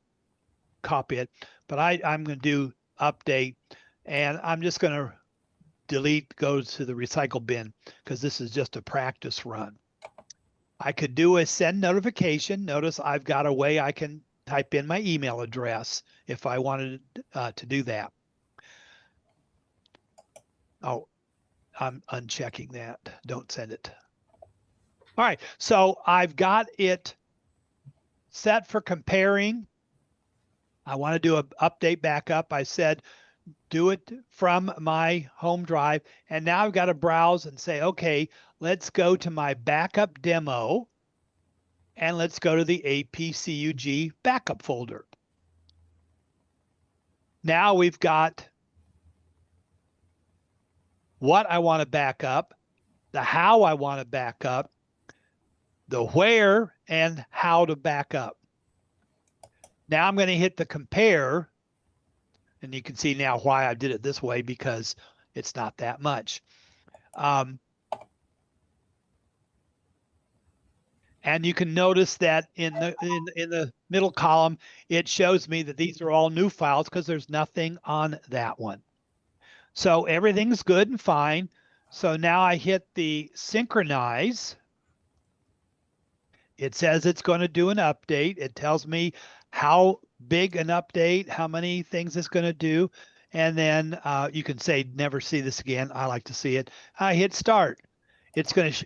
copy it. But I'm going to do update, and I'm just going to delete, goes to the recycle bin because this is just a practice run. I could do a send notification. Notice I've got a way I can type in my email address if I wanted to do that. Oh, I'm unchecking that. Don't send it. All right, so I've got it set for comparing. I want to do an update backup. I said do it from my home drive. And now I've got to browse and say, okay, let's go to my backup demo and let's go to the APCUG backup folder. Now we've got what I want to back up, the how I want to back up, the where and how to back up. Now I'm going to hit the compare, and you can see now why I did it this way because it's not that much. And you can notice that in the middle column, it shows me that these are all new files because there's nothing on that one. So everything's good and fine. So now I hit the synchronize. It says it's going to do an update. It tells me how big an update, how many things it's going to do. And then you can say, never see this again. I like to see it. I hit start. It's going to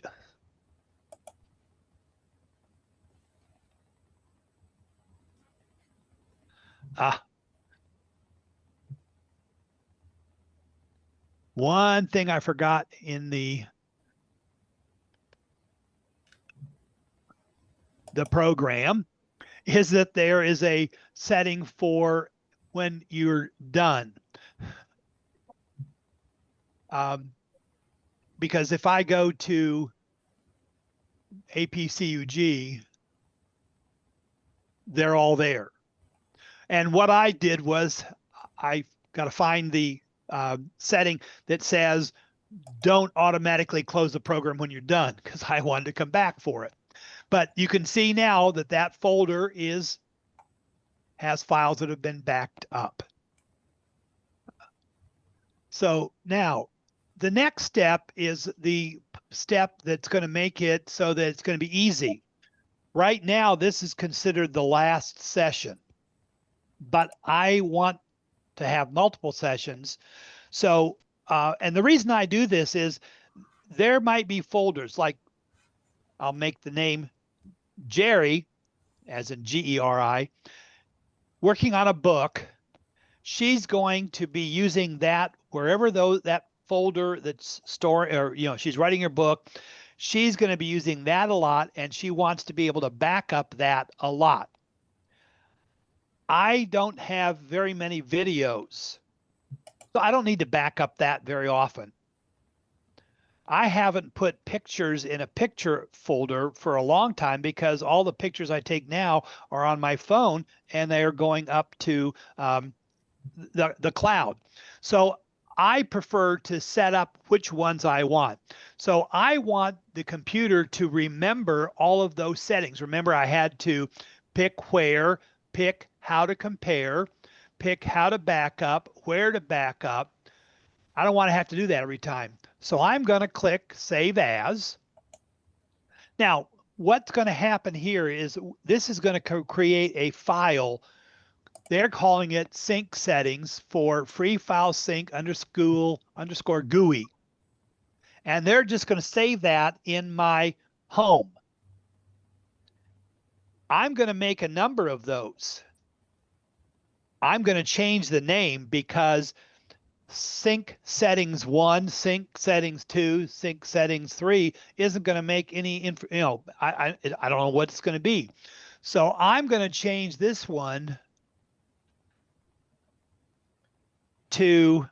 one thing I forgot in the program is that there is a setting for when you're done. Because if I go to APCUG, they're all there. And what I did was I got to find the setting that says don't automatically close the program when you're done because I wanted to come back for it. But you can see now that that folder has files that have been backed up. So now the next step is the step that's going to make it so that it's going to be easy. Right now, this is considered the last session, but I want to have multiple sessions. So, and the reason I do this is there might be folders like I'll make the name Jerry, as in Geri, working on a book. She's going to be using that wherever that folder that's stored, or she's writing her book. She's going to be using that a lot, and she wants to be able to back up that a lot. I don't have very many videos, so I don't need to back up that very often. I haven't put pictures in a picture folder for a long time because all the pictures I take now are on my phone and they are going up to the cloud. So I prefer to set up which ones I want. So I want the computer to remember all of those settings. Remember, I had to pick where, pick how to compare, pick how to back up, where to back up. I don't want to have to do that every time. So I'm going to click Save As. Now, what's going to happen here is this is going to create a file. They're calling it sync settings for FreeFileSync underscore GUI. And they're just going to save that in my home. I'm going to make a number of those. I'm going to change the name because sync settings 1, sync settings 2, sync settings 3 isn't going to make any, I don't know what it's going to be. So I'm going to change this one to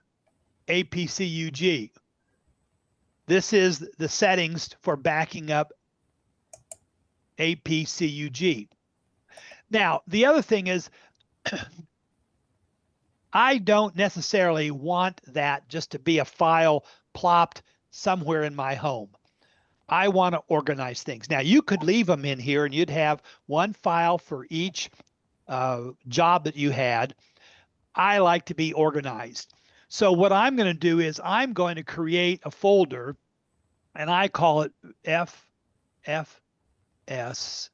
APCUG. This is the settings for backing up APCUG. Now, the other thing is I don't necessarily want that just to be a file plopped somewhere in my home. I want to organize things. Now, you could leave them in here and you'd have one file for each job that you had. I like to be organized. So what I'm going to do is I'm going to create a folder and I call it FFS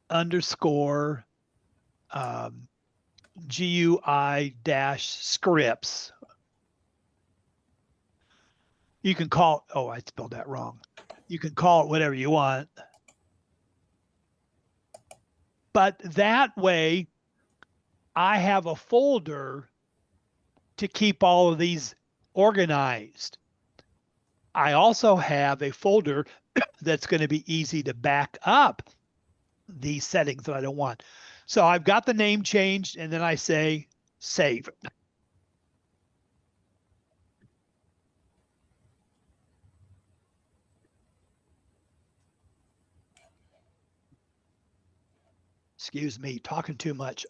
underscore GUI dash scripts. You can call, oh, I spelled that wrong. You can call it whatever you want. But that way, I have a folder to keep all of these organized. I also have a folder that's going to be easy to back up these settings that I don't want. So I've got the name changed, and then I say save. Excuse me, talking too much.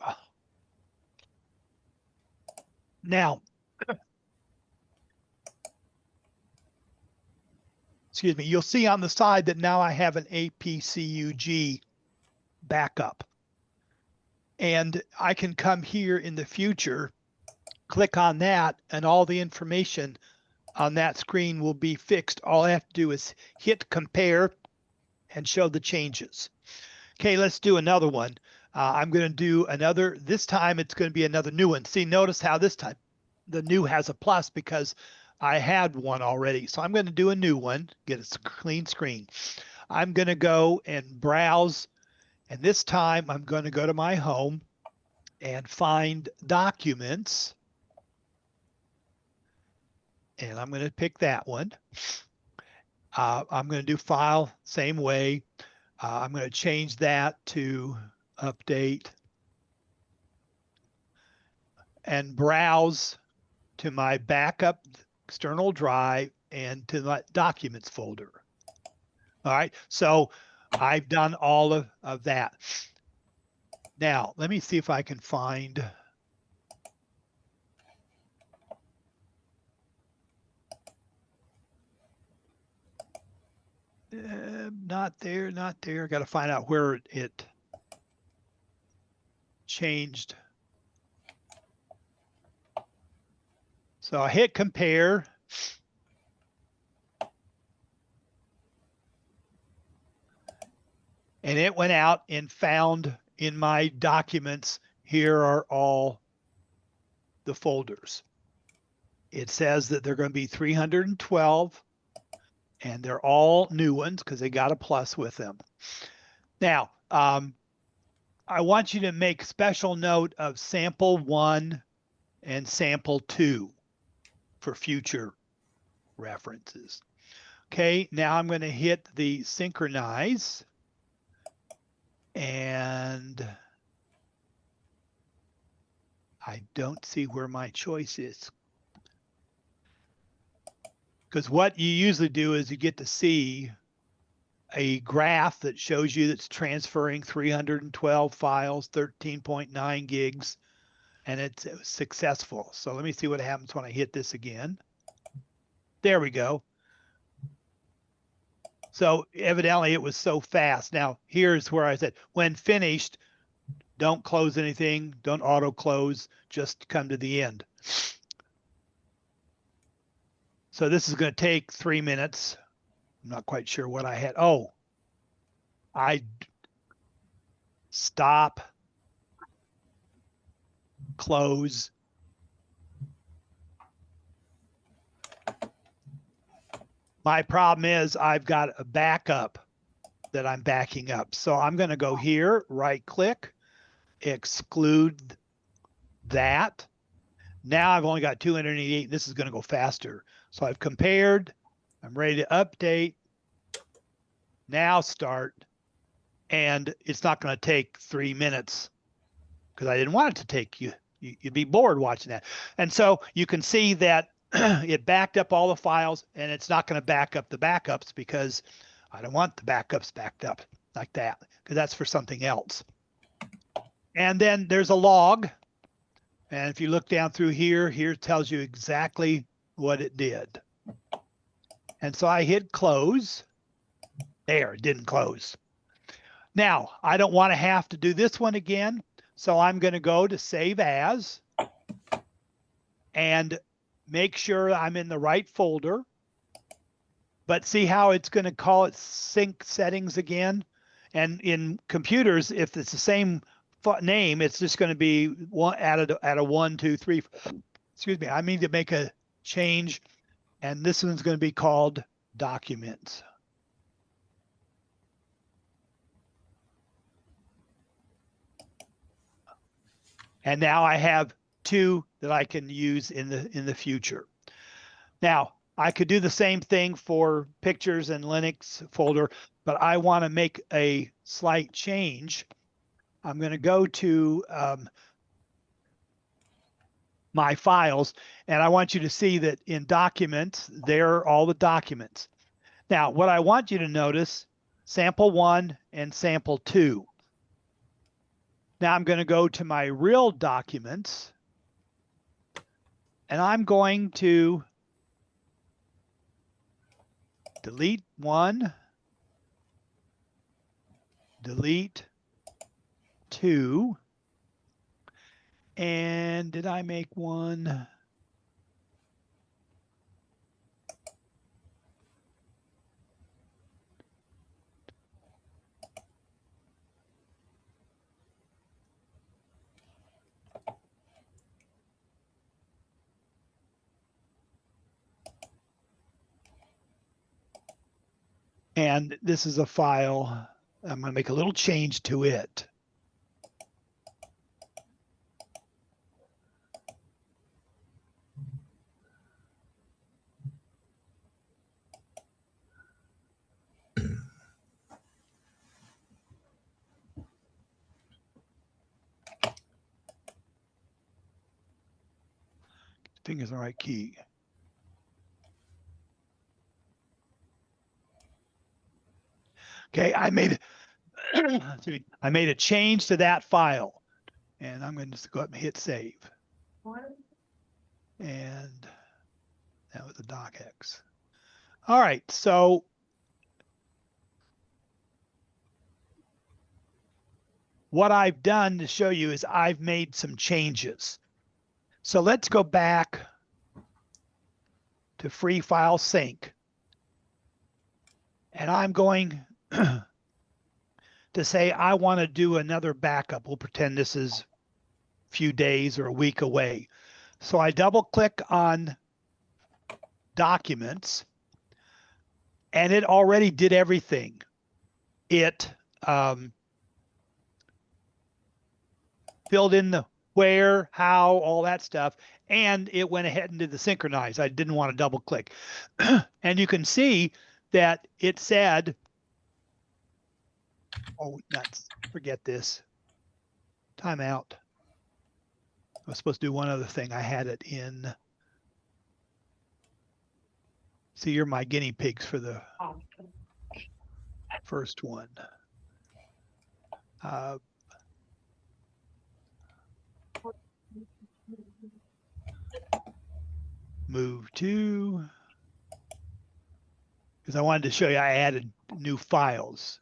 Now, excuse me, you'll see on the side that now I have an APCUG backup. And I can come here in the future, click on that, and all the information on that screen will be fixed. All I have to do is hit compare and show the changes. Okay, let's do another one. I'm going to do another, this time it's going to be another new one. See, notice how this time the new has a plus because I had one already. So I'm going to do a new one, get a clean screen. I'm going to go and browse, and this time I'm going to go to my home and find documents. And I'm going to pick that one. I'm going to do file, same way. I'm going to change that to update and browse to my backup external drive and to my documents folder. All right, so I've done all of that. Now, let me see if I can find not there, not there. Got to find out where it changed. So I hit compare. And it went out and found in my documents, here are all the folders. It says that they're going to be 312 and they're all new ones because they got a plus with them. Now, I want you to make special note of sample 1 and sample 2 for future references. Okay, now I'm going to hit the synchronize, and I don't see where my choice is. Because what you usually do is you get to see a graph that shows you that's transferring 312 files, 13.9 gigs, and it's successful. So let me see what happens when I hit this again. There we go. So evidently it was so fast. Now here's where I said, when finished, don't close anything, don't auto close, just come to the end. So this is going to take 3 minutes. I'm not quite sure what I had. Oh, I stop, close. My problem is I've got a backup that I'm backing up. So I'm going to go here, right click, exclude that. Now I've only got 288. This is going to go faster. So I've compared. I'm ready to update. Now start. And it's not going to take 3 minutes because I didn't want it to take you. You'd be bored watching that. And so you can see that it backed up all the files, and it's not going to back up the backups because I don't want the backups backed up like that, because that's for something else. And then there's a log. And if you look down through here, here it tells you exactly what it did. And so I hit close. There, it didn't close. Now, I don't want to have to do this one again. So I'm going to go to Save As and make sure I'm in the right folder. But see how it's going to call it sync settings again? And in computers, if it's the same name, it's just going to be one at a 1, 2, 3. Excuse me. I need to make a change, and this one's going to be called Documents. And now I have 2 that I can use in the future. Now, I could do the same thing for pictures and Linux folder, but I want to make a slight change. I'm going to go to my files, and I want you to see that in Documents, there are all the documents. Now, what I want you to notice, Sample 1 and Sample 2. Now I'm going to go to my real documents, and I'm going to delete 1, delete 2, and did I make 1? And this is a file. I'm going to make a little change to it. Finger's the right key. Okay, I made a change to that file, and I'm going to just go up and hit save. And that was the docx. All right, so what I've done to show you is I've made some changes. So let's go back to FreeFileSync, and I'm going to say I want to do another backup. We'll pretend this is a few days or a week away. So I double click on Documents, and it already did everything. It filled in the where, how, all that stuff, and it went ahead and did the synchronize. I didn't want to double click. And you can see that it said, oh, nuts, forget this. Timeout. I was supposed to do one other thing. I had it in. See, you're my guinea pigs for the first one. Move to, because I wanted to show you I added new files,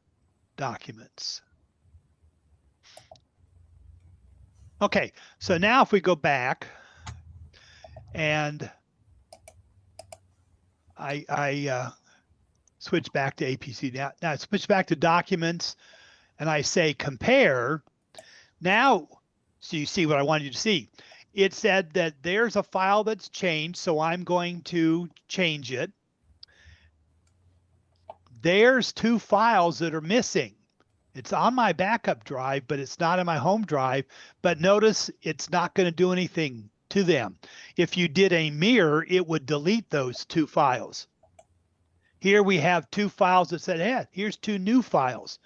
documents. Okay, so now if we go back and I switch back to APC. Now I switch back to documents and I say compare. Now, so you see what I wanted you to see. It said that there's a file that's changed, so I'm going to change it. There's 2 files that are missing. It's on my backup drive, but it's not in my home drive. But notice it's not going to do anything to them. If you did a mirror, it would delete those 2 files. Here we have 2 files that said, hey, here's 2 new files.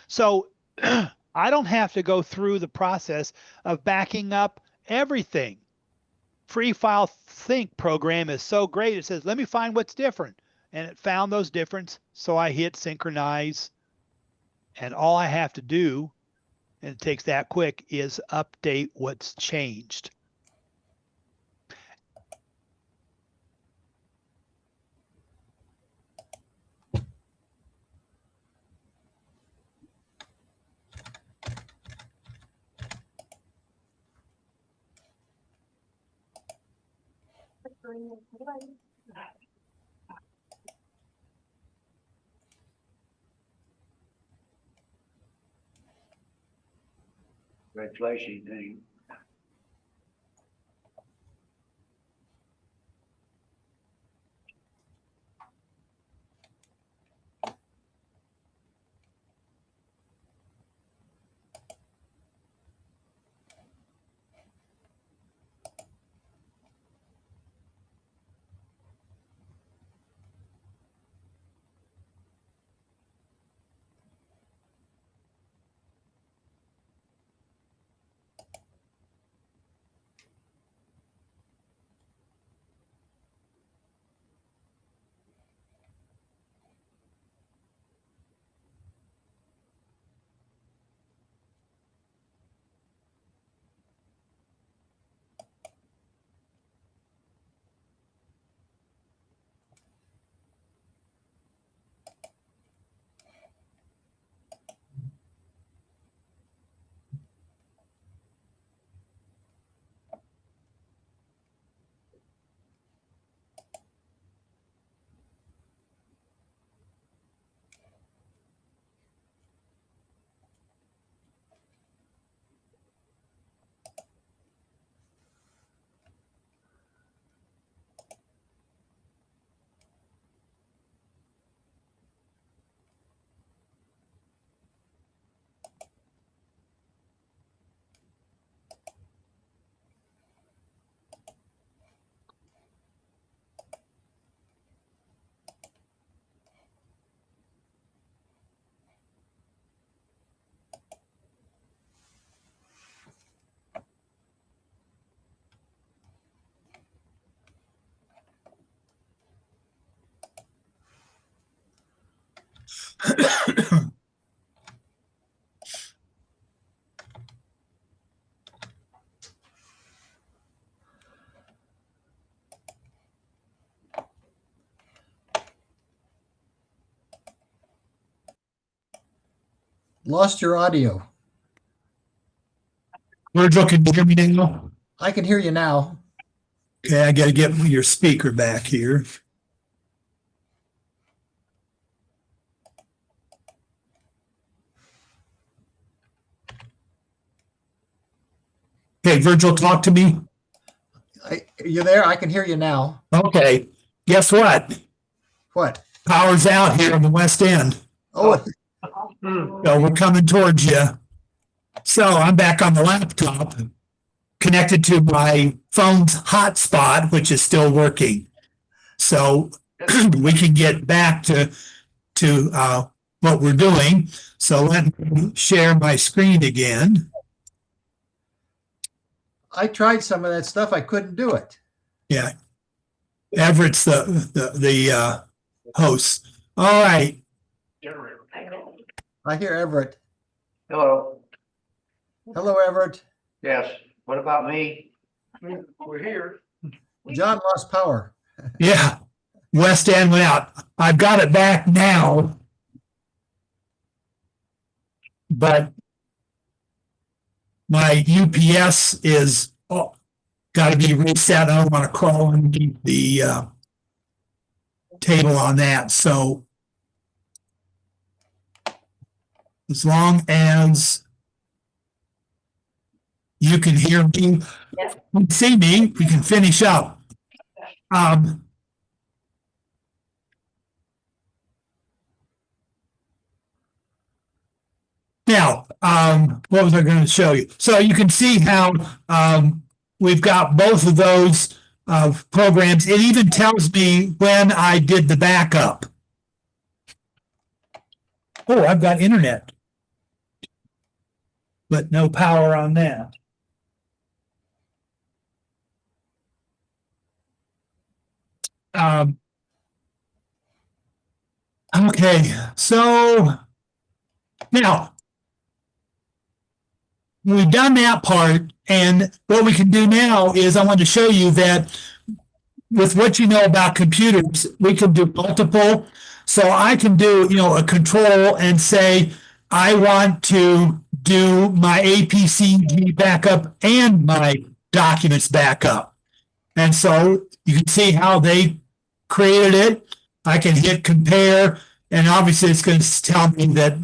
So I don't have to go through the process of backing up everything. FreeFileSync program is so great. It says, let me find what's different. And it found those differences. So I hit synchronize. And all I have to do, and it takes that quick, is update what's changed. Red flashy thing. Lost your audio. Virgil, can you hear me now? I can hear you now. Okay, I got to get your speaker back here. Okay, Virgil, talk to me. You there? I can hear you now. Okay, guess what? What? Power's out here in the West End. Oh, So we're coming towards you. So I'm back on the laptop, connected to my phone's hotspot, which is still working. So we can get back to what we're doing. So let me share my screen again. I tried some of that stuff. I couldn't do it. Yeah, Everett's the host. All right. I hear Everett. Hello. Hello, Everett. Yes. What about me? We're here. John lost power. Yeah, West End went out. I've got it back now, but my UPS is got to be reset. I don't want to crawl underneath the table on that. So as long as you can hear me, see me, we can finish up. Now, what was I going to show you? So you can see how we've got both of those programs. It even tells me when I did the backup. Oh, I've got internet, but no power on that. Okay, so now we've done that part, and what we can do now is I want to show you that with what you know about computers, we can do multiple. So I can do, a control and say, I want to do my APCG backup and my documents backup. And so you can see how they created it. I can hit compare, and obviously it's going to tell me that,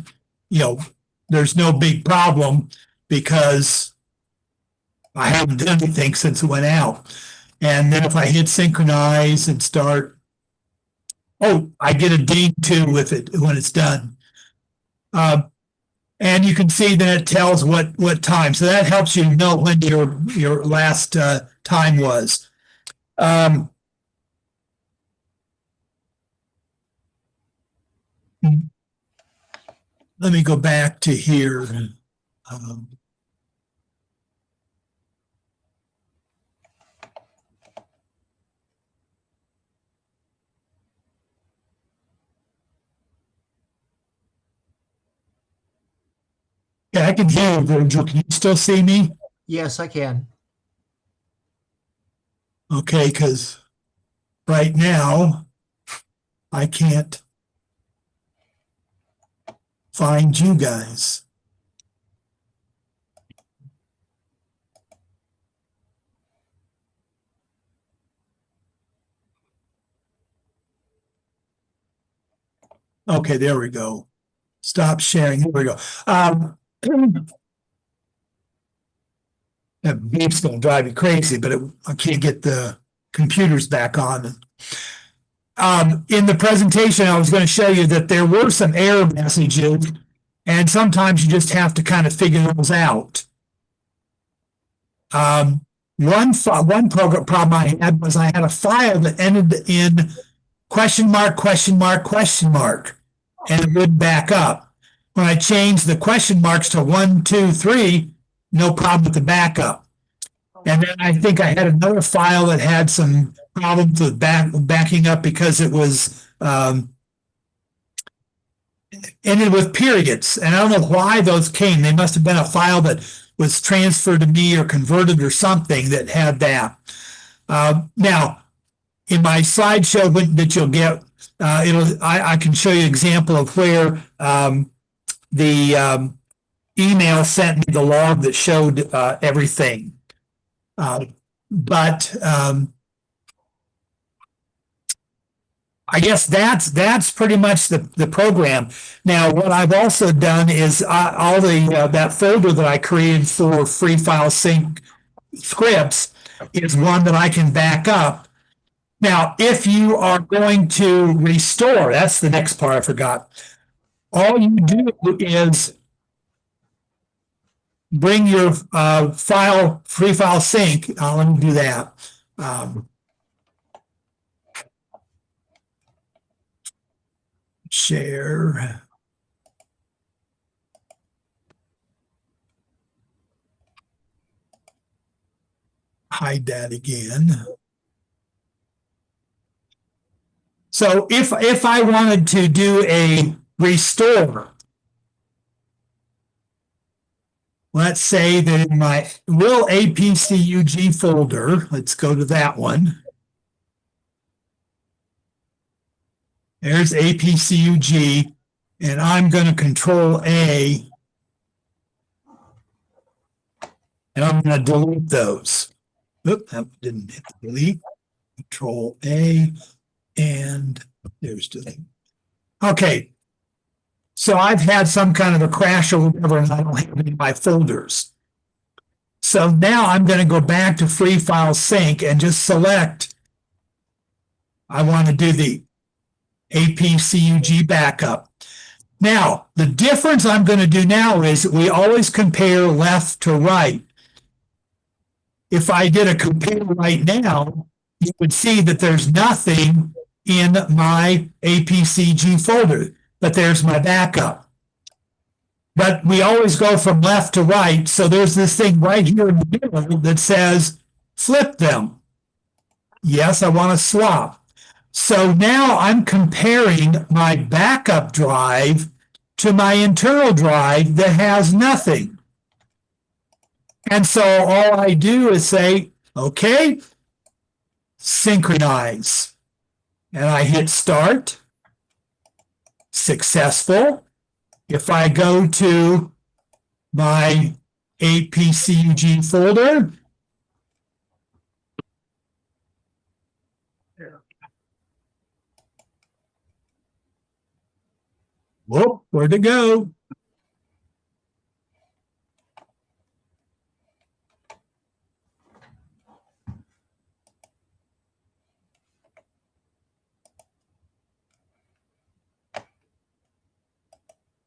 there's no big problem because I haven't done anything since it went out. And then if I hit synchronize and start, I get a ding too with it when it's done. And you can see that it tells what time. So that helps you know when your last time was. Let me go back to here. Yeah, I can hear you, Virgil. Can you still see me? Yes, I can. Okay, because right now I can't find you guys. Okay, there we go. Stop sharing. There we go. That beep's going to drive me crazy, but I can't get the computers back on. In the presentation, I was going to show you that there were some error messages, and sometimes you just have to kind of figure those out. One problem I had was I had a file that ended in question mark, and it would back up. When I changed the question marks to 1, 2, 3, no problem with the backup. And then I think I had another file that had some problems with backing up because it was ended with periods. And I don't know why those came. They must have been a file that was transferred to me or converted or something that had that. Now, in my slideshow that you'll get, I can show you an example of where the email sent me the log that showed everything. But I guess that's pretty much the program. Now, what I've also done is all the that folder that I created for FreeFileSync scripts is one that I can back up. Now, if you are going to restore, that's the next part I forgot. All you do is bring your file, FreeFileSync. Let me do that. Share. Hide that again. So if I wanted to do a restore, let's say that in my real APCUG folder, let's go to that one. There's APCUG, and I'm going to Control A, and I'm going to delete those. Oop, that didn't hit the delete. Control A, and there's delete. Okay, so I've had some kind of a crash or whatever, and I don't have any of my folders. So now I'm going to go back to FreeFileSync and just select, I want to do the APCUG backup. Now, the difference I'm going to do now is we always compare left to right. If I did a compare right now, you would see that there's nothing in my APCG folder, but there's my backup. But we always go from left to right, so there's this thing right here in the middle that says flip them. Yes, I want to swap. So now I'm comparing my backup drive to my internal drive that has nothing. And so all I do is say, okay, synchronize. And I hit start. Successful. If I go to my APCUG folder, whoop, where'd it go?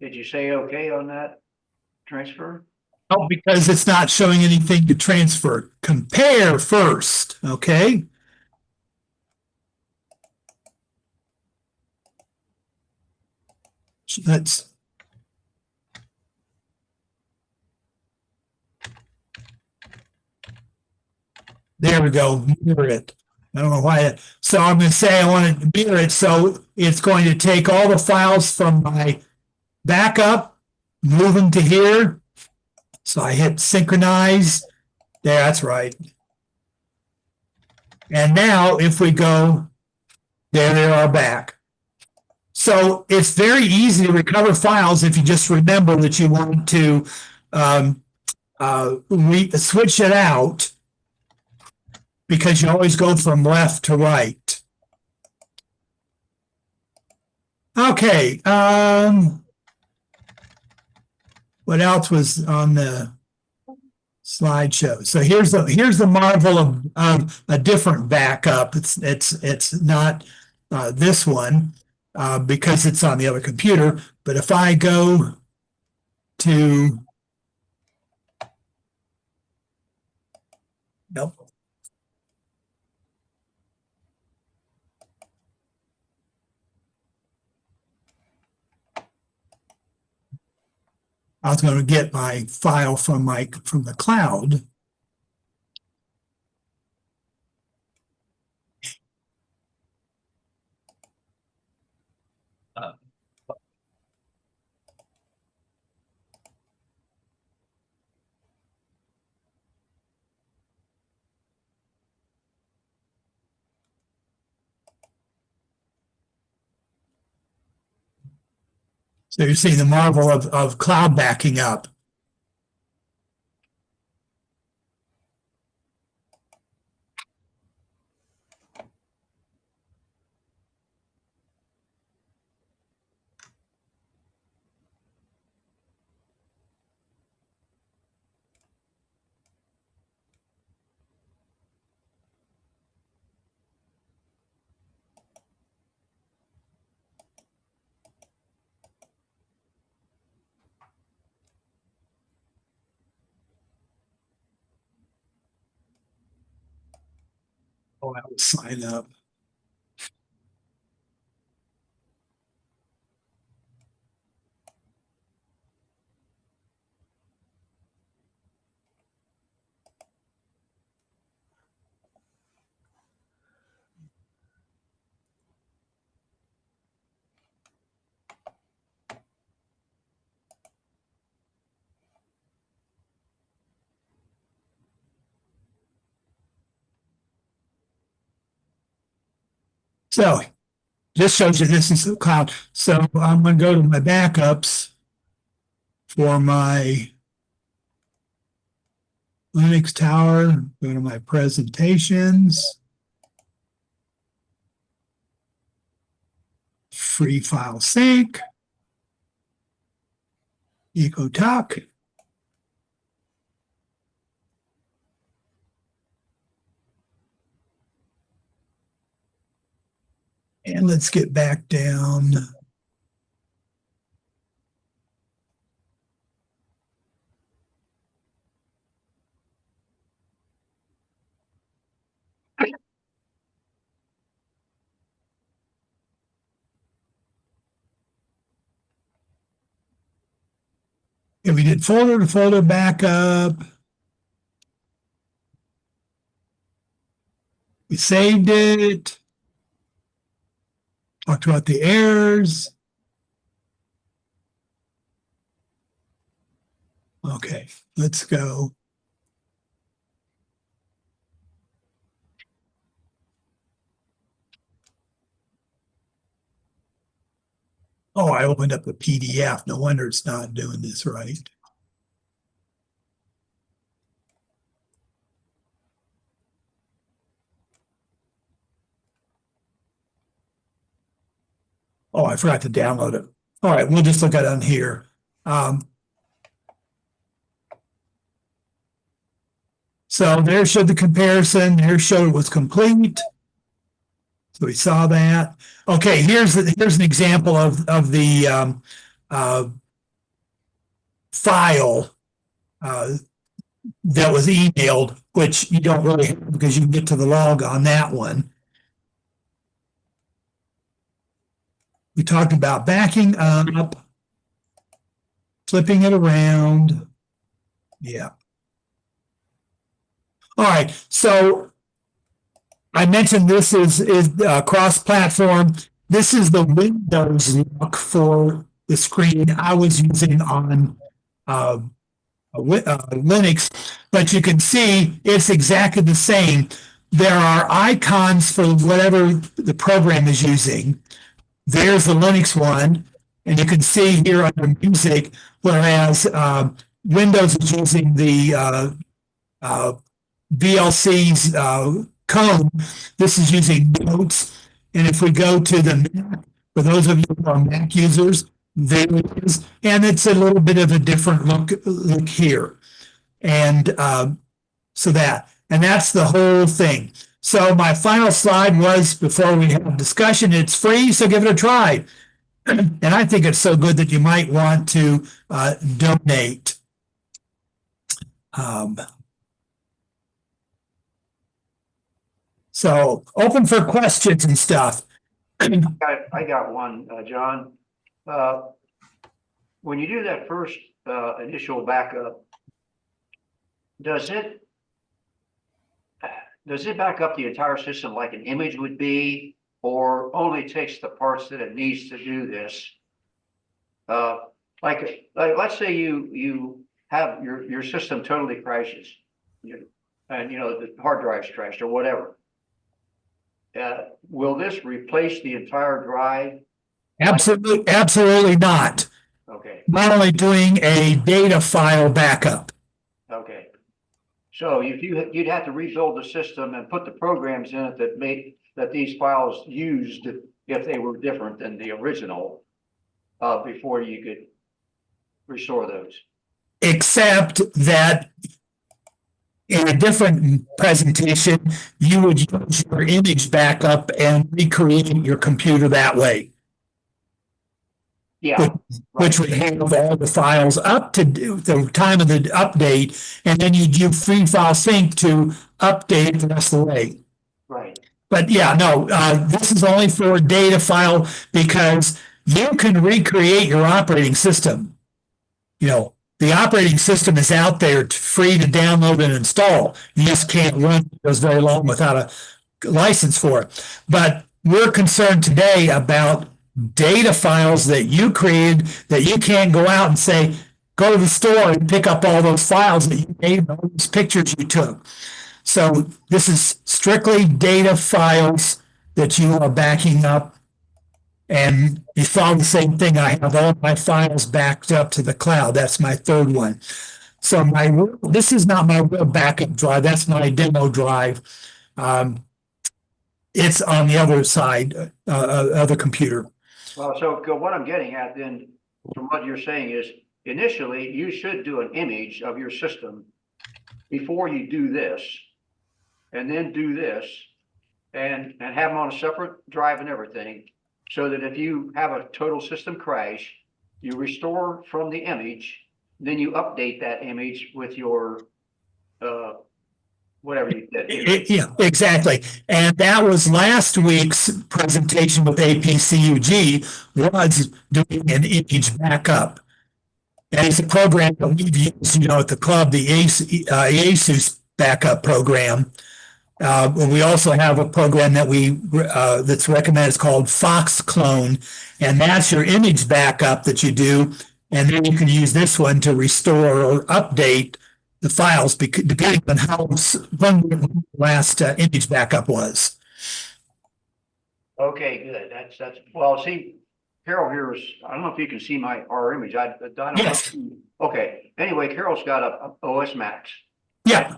Did you say okay on that transfer? Oh, because it's not showing anything to transfer. Compare first, okay? So that's there we go, mirror it. I don't know why. So I'm going to say I want to mirror it. So it's going to take all the files from my backup, move them to here. So I hit synchronize. There, that's right. And now if we go, there they are back. So it's very easy to recover files if you just remember that you want to switch it out, because you always go from left to right. Okay. What else was on the slideshow? So here's the marvel of a different backup. It's not this one because it's on the other computer. But if I go to nope. I was going to get my file from the cloud. So you see the marvel of cloud backing up. Oh, I will sign up. So this shows you this is the cloud. So I'm going to go to my backups for my Linux tower, go to my presentations, FreeFileSync, EcoTalk. And let's get back down. And we did folder to folder backup. We saved it. Talked about the errors. Okay, let's go. Oh, I opened up the PDF. No wonder it's not doing this right. Oh, I forgot to download it. All right, we'll just look at it on here. So there showed the comparison. There showed it was complete. So we saw that. Okay, here's an example of the file that was emailed, which you don't really have because you can get to the log on that one. We talked about backing up, flipping it around. Yeah. All right, so I mentioned this is cross-platform. This is the Windows look for the screen I was using on Linux, but you can see it's exactly the same. There are icons for whatever the program is using. There's the Linux one, and you can see here under music, whereas Windows is using the VLC's code, this is using notes. And if we go to the Mac, for those of you who are Mac users, there it is. And it's a little bit of a different look here. And so that's the whole thing. So my final slide was, before we have discussion, it's free, so give it a try. And I think it's so good that you might want to donate. So open for questions and stuff. I got one, John. When you do that first initial backup, does it back up the entire system like an image would be, or only takes the parts that it needs to do this? Like let's say you have your system totally crashes, and the hard drive's crashed or whatever. Will this replace the entire drive? Absolutely not. Okay. Not only doing a data file backup. Okay. So you'd have to rebuild the system and put the programs in it that these files used, if they were different than the original, before you could restore those. Except that in a different presentation, you would use your image backup and recreate your computer that way. Yeah. Which would have all the files up to the time of the update, and then you'd use FreeFileSync to update the rest of the way. Right. But yeah, no, this is only for data file, because you can recreate your operating system. The operating system is out there free to download and install. You just can't run those very long without a license for it. But we're concerned today about data files that you created that you can't go out and say, go to the store and pick up all those files that you made, all those pictures you took. So this is strictly data files that you are backing up. And you saw the same thing. I have all my files backed up to the cloud. That's my third one. So this is not my real backup drive. That's my demo drive. It's on the other side, other computer. Well, so what I'm getting at then, from what you're saying, is initially you should do an image of your system before you do this, and then do this, and have them on a separate drive and everything, so that if you have a total system crash, you restore from the image, then you update that image with your whatever you did. Yeah, exactly. And that was last week's presentation with APCUG, was doing an image backup. And it's a program that we've used, at the club, the ASUS backup program. We also have a program that that's recommended. It's called Fox Clone, and that's your image backup that you do, and then you can use this one to restore or update the files depending on when the last image backup was. Okay, good. That's, well, see, Carol here is, I don't know if you can see our image. I don't know. Yes. Okay, anyway, Carol's got a OS Max. Yeah.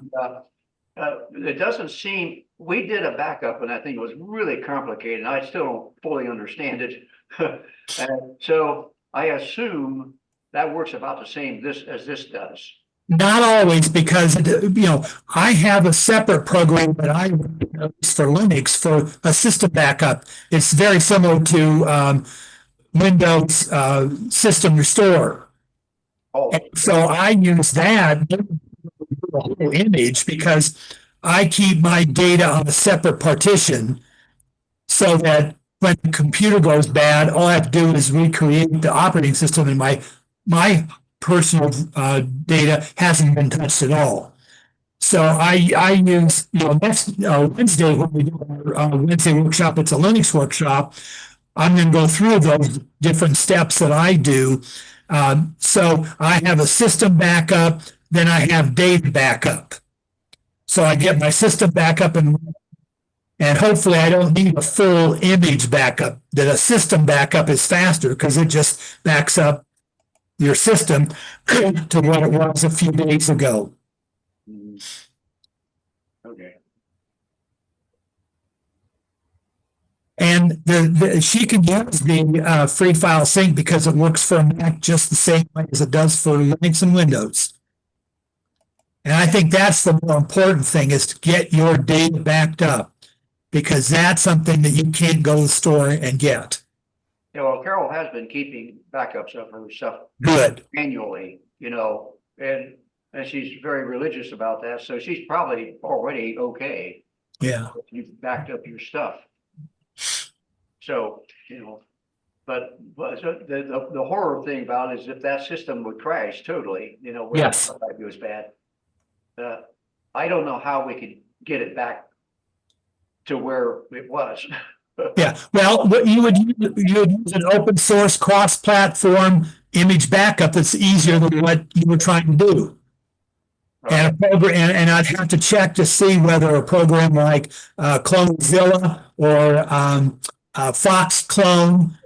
It doesn't seem, we did a backup and I think it was really complicated. I still don't fully understand it. And so I assume that works about the same as this does. Not always, because I have a separate program that I use for Linux for a system backup. It's very similar to Windows System Restore. Oh, And so I use that whole image because I keep my data on a separate partition so that when the computer goes bad, all I have to do is recreate the operating system, and my personal data hasn't been touched at all. So I use, next Wednesday when we do our Wednesday workshop, it's a Linux workshop. I'm going to go through those different steps that I do. So I have a system backup, then I have data backup. So I get my system backup and hopefully I don't need a full image backup. That a system backup is faster because it just backs up your system to what it was a few days ago. okay. And she can use the FreeFileSync because it works for a Mac just the same way as it does for Linux and Windows. And I think that's the more important thing, is to get your data backed up, because that's something that you can't go to the store and get. Yeah, well, Carol has been keeping backups of her stuff Good. manually, and she's very religious about that. So she's probably already okay. Yeah. If you've backed up your stuff. So, but so the horror thing about it is if that system would crash totally, where Yes. it was bad. I don't know how we could get it back to where it was. Yeah. Well, what you would use an open source cross-platform image backup that's easier than what you were trying to do. And a program, and I'd have to check to see whether a program like Clonezilla or Fox Clone,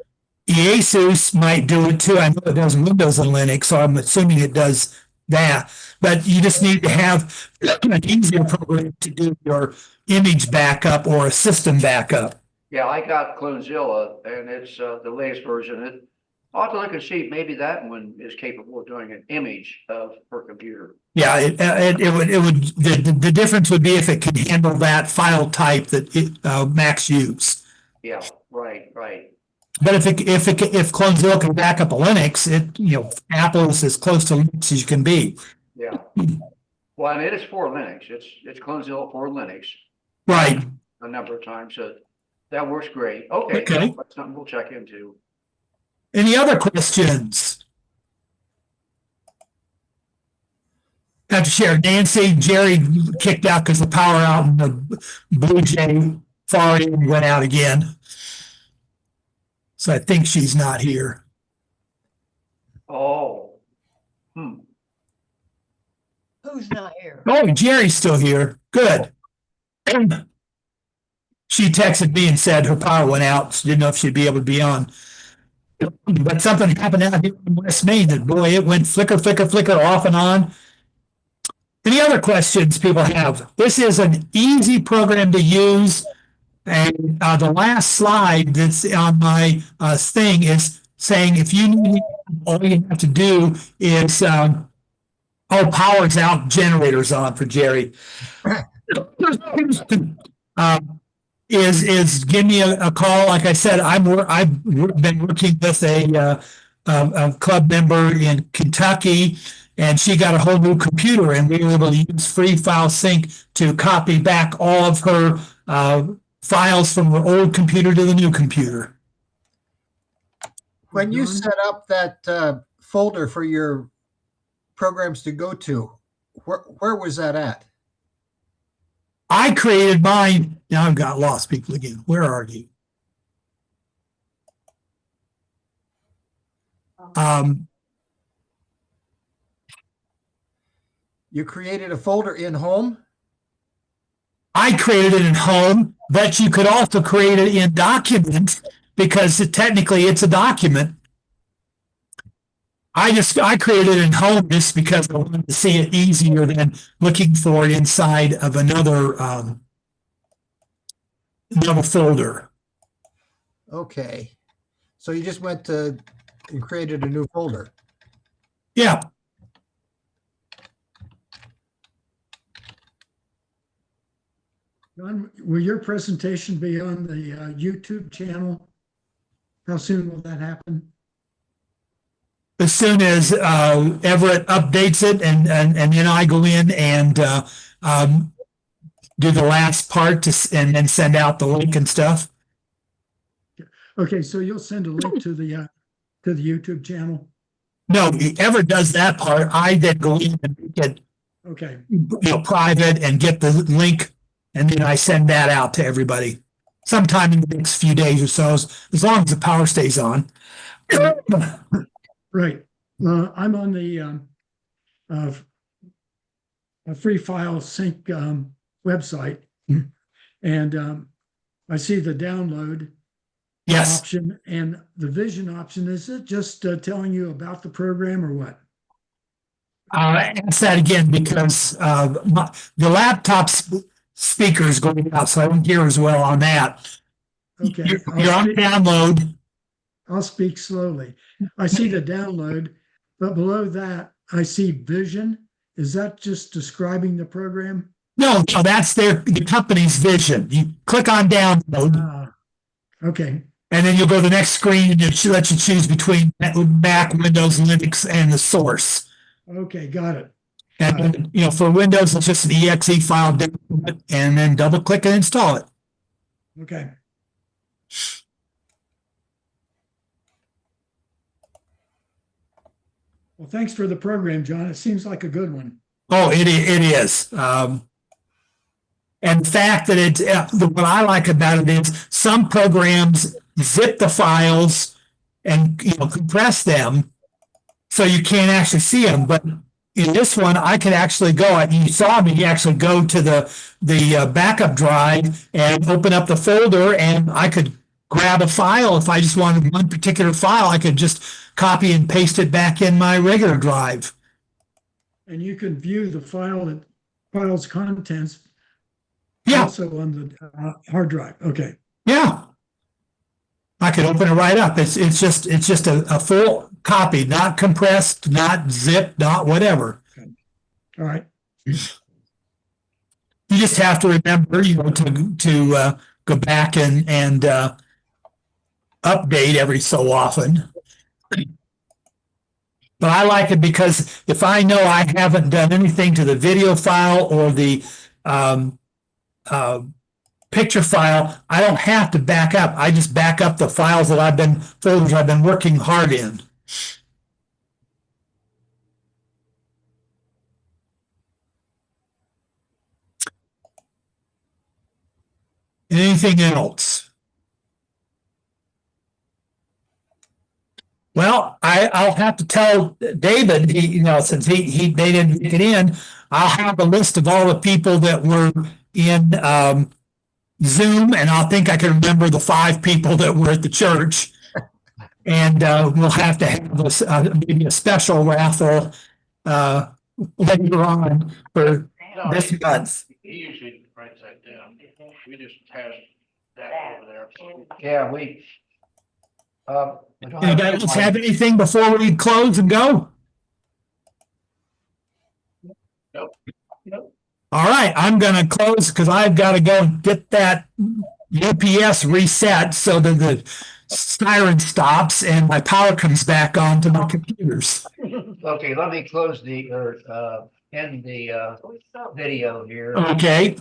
EASUS might do it too. I know it does Windows and Linux, so I'm assuming it does that. But you just need to have an easier program to do your image backup or a system backup. Yeah, I got Clonezilla and it's the latest version. I'll have to look and see, maybe that one is capable of doing an image of her computer. Yeah, it would. The difference would be if it can handle that file type that Macs use. Yeah, right. But if Clonezilla can back up a Linux, Apple is as close to Linux as you can be. Yeah. Well, and it is for Linux. It's Clonezilla for Linux. Right. A number of times, so that works great. Okay. Okay. That's something we'll check into. Any other questions? Have to share. Nancy, Jerry kicked out because the power out and the Blue Jay farting went out again. So I think she's not here. Oh. Who's not here? Oh, Jerry's still here. Good. She texted me and said her power went out. She didn't know if she'd be able to be on. But something happened out here in West Maine that, boy, it went flicker, flicker, flicker, off and on. Any other questions people have? This is an easy program to use. And the last slide that's on my thing is saying if you need, all you have to do is, power's out, generator's on for Jerry. Is give me a call. Like I said, I've been working with a club member in Kentucky, and she got a whole new computer, and we were able to use FreeFileSync to copy back all of her files from her old computer to the new computer. When you set up that folder for your programs to go to, where was that at? I created mine. Now I've got lost people again. Where are you? You created a folder in home? I created it in home, but you could also create it in document because technically it's a document. I created it in home just because I wanted to see it easier than looking for it inside of another folder. Okay. So you just went to and created a new folder. Yeah. John, will your presentation be on the YouTube channel? How soon will that happen? As soon as Everett updates it, and then I go in and do the last part and then send out the link and stuff. Okay, so you'll send a link to the YouTube channel. No, Everett does that part. I then go in and get Okay, private and get the link, and then I send that out to everybody sometime in the next few days or so, as long as the power stays on. right. I'm on the FreeFileSync website, and I see the download Yes. option and the vision option. Is it just telling you about the program or what? Ask that again because the laptop's speaker is going out, so I don't hear as well on that. Okay, You're on download. I'll speak slowly. I see the download, but below that, I see vision. Is that just describing the program? No, that's the company's vision. You click on download, Okay, and then you'll go to the next screen, and it should let you choose between Mac, Windows, Linux, and the source. okay, got it. And for Windows, it's just an exe file, download it, and then double click and install it. Okay. Well, thanks for the program, John. It seems like a good one. Oh, it is. And the fact that it's what I like about it is some programs zip the files and compress them so you can't actually see them. But in this one, I could actually go. You saw me actually go to the backup drive and open up the folder, and I could grab a file. If I just wanted one particular file, I could just copy and paste it back in my regular drive. And you can view the file's contents Yeah. also on the hard drive. Okay. Yeah. I could open it right up. It's just a full copy, not compressed, not zipped, not whatever. All right. You just have to remember, to go back and update every so often. But I like it because if I know I haven't done anything to the video file or the picture file, I don't have to back up. I just back up the files folders I've been working hard in. Anything else? Well, I'll have to tell David, since they didn't get in, I'll have a list of all the people that were in Zoom, and I think I can remember the 5 people that were at the church. And we'll have to have maybe a special raffle later on for this month. He usually writes that down. We just has that over there. Yeah, we don't Anybody else have anything before we close and go? Nope. All right, I'm going to close because I've got to go and get that UPS reset so that the siren stops and my power comes back on to my computers. Okay, let me close end the video here. Okay.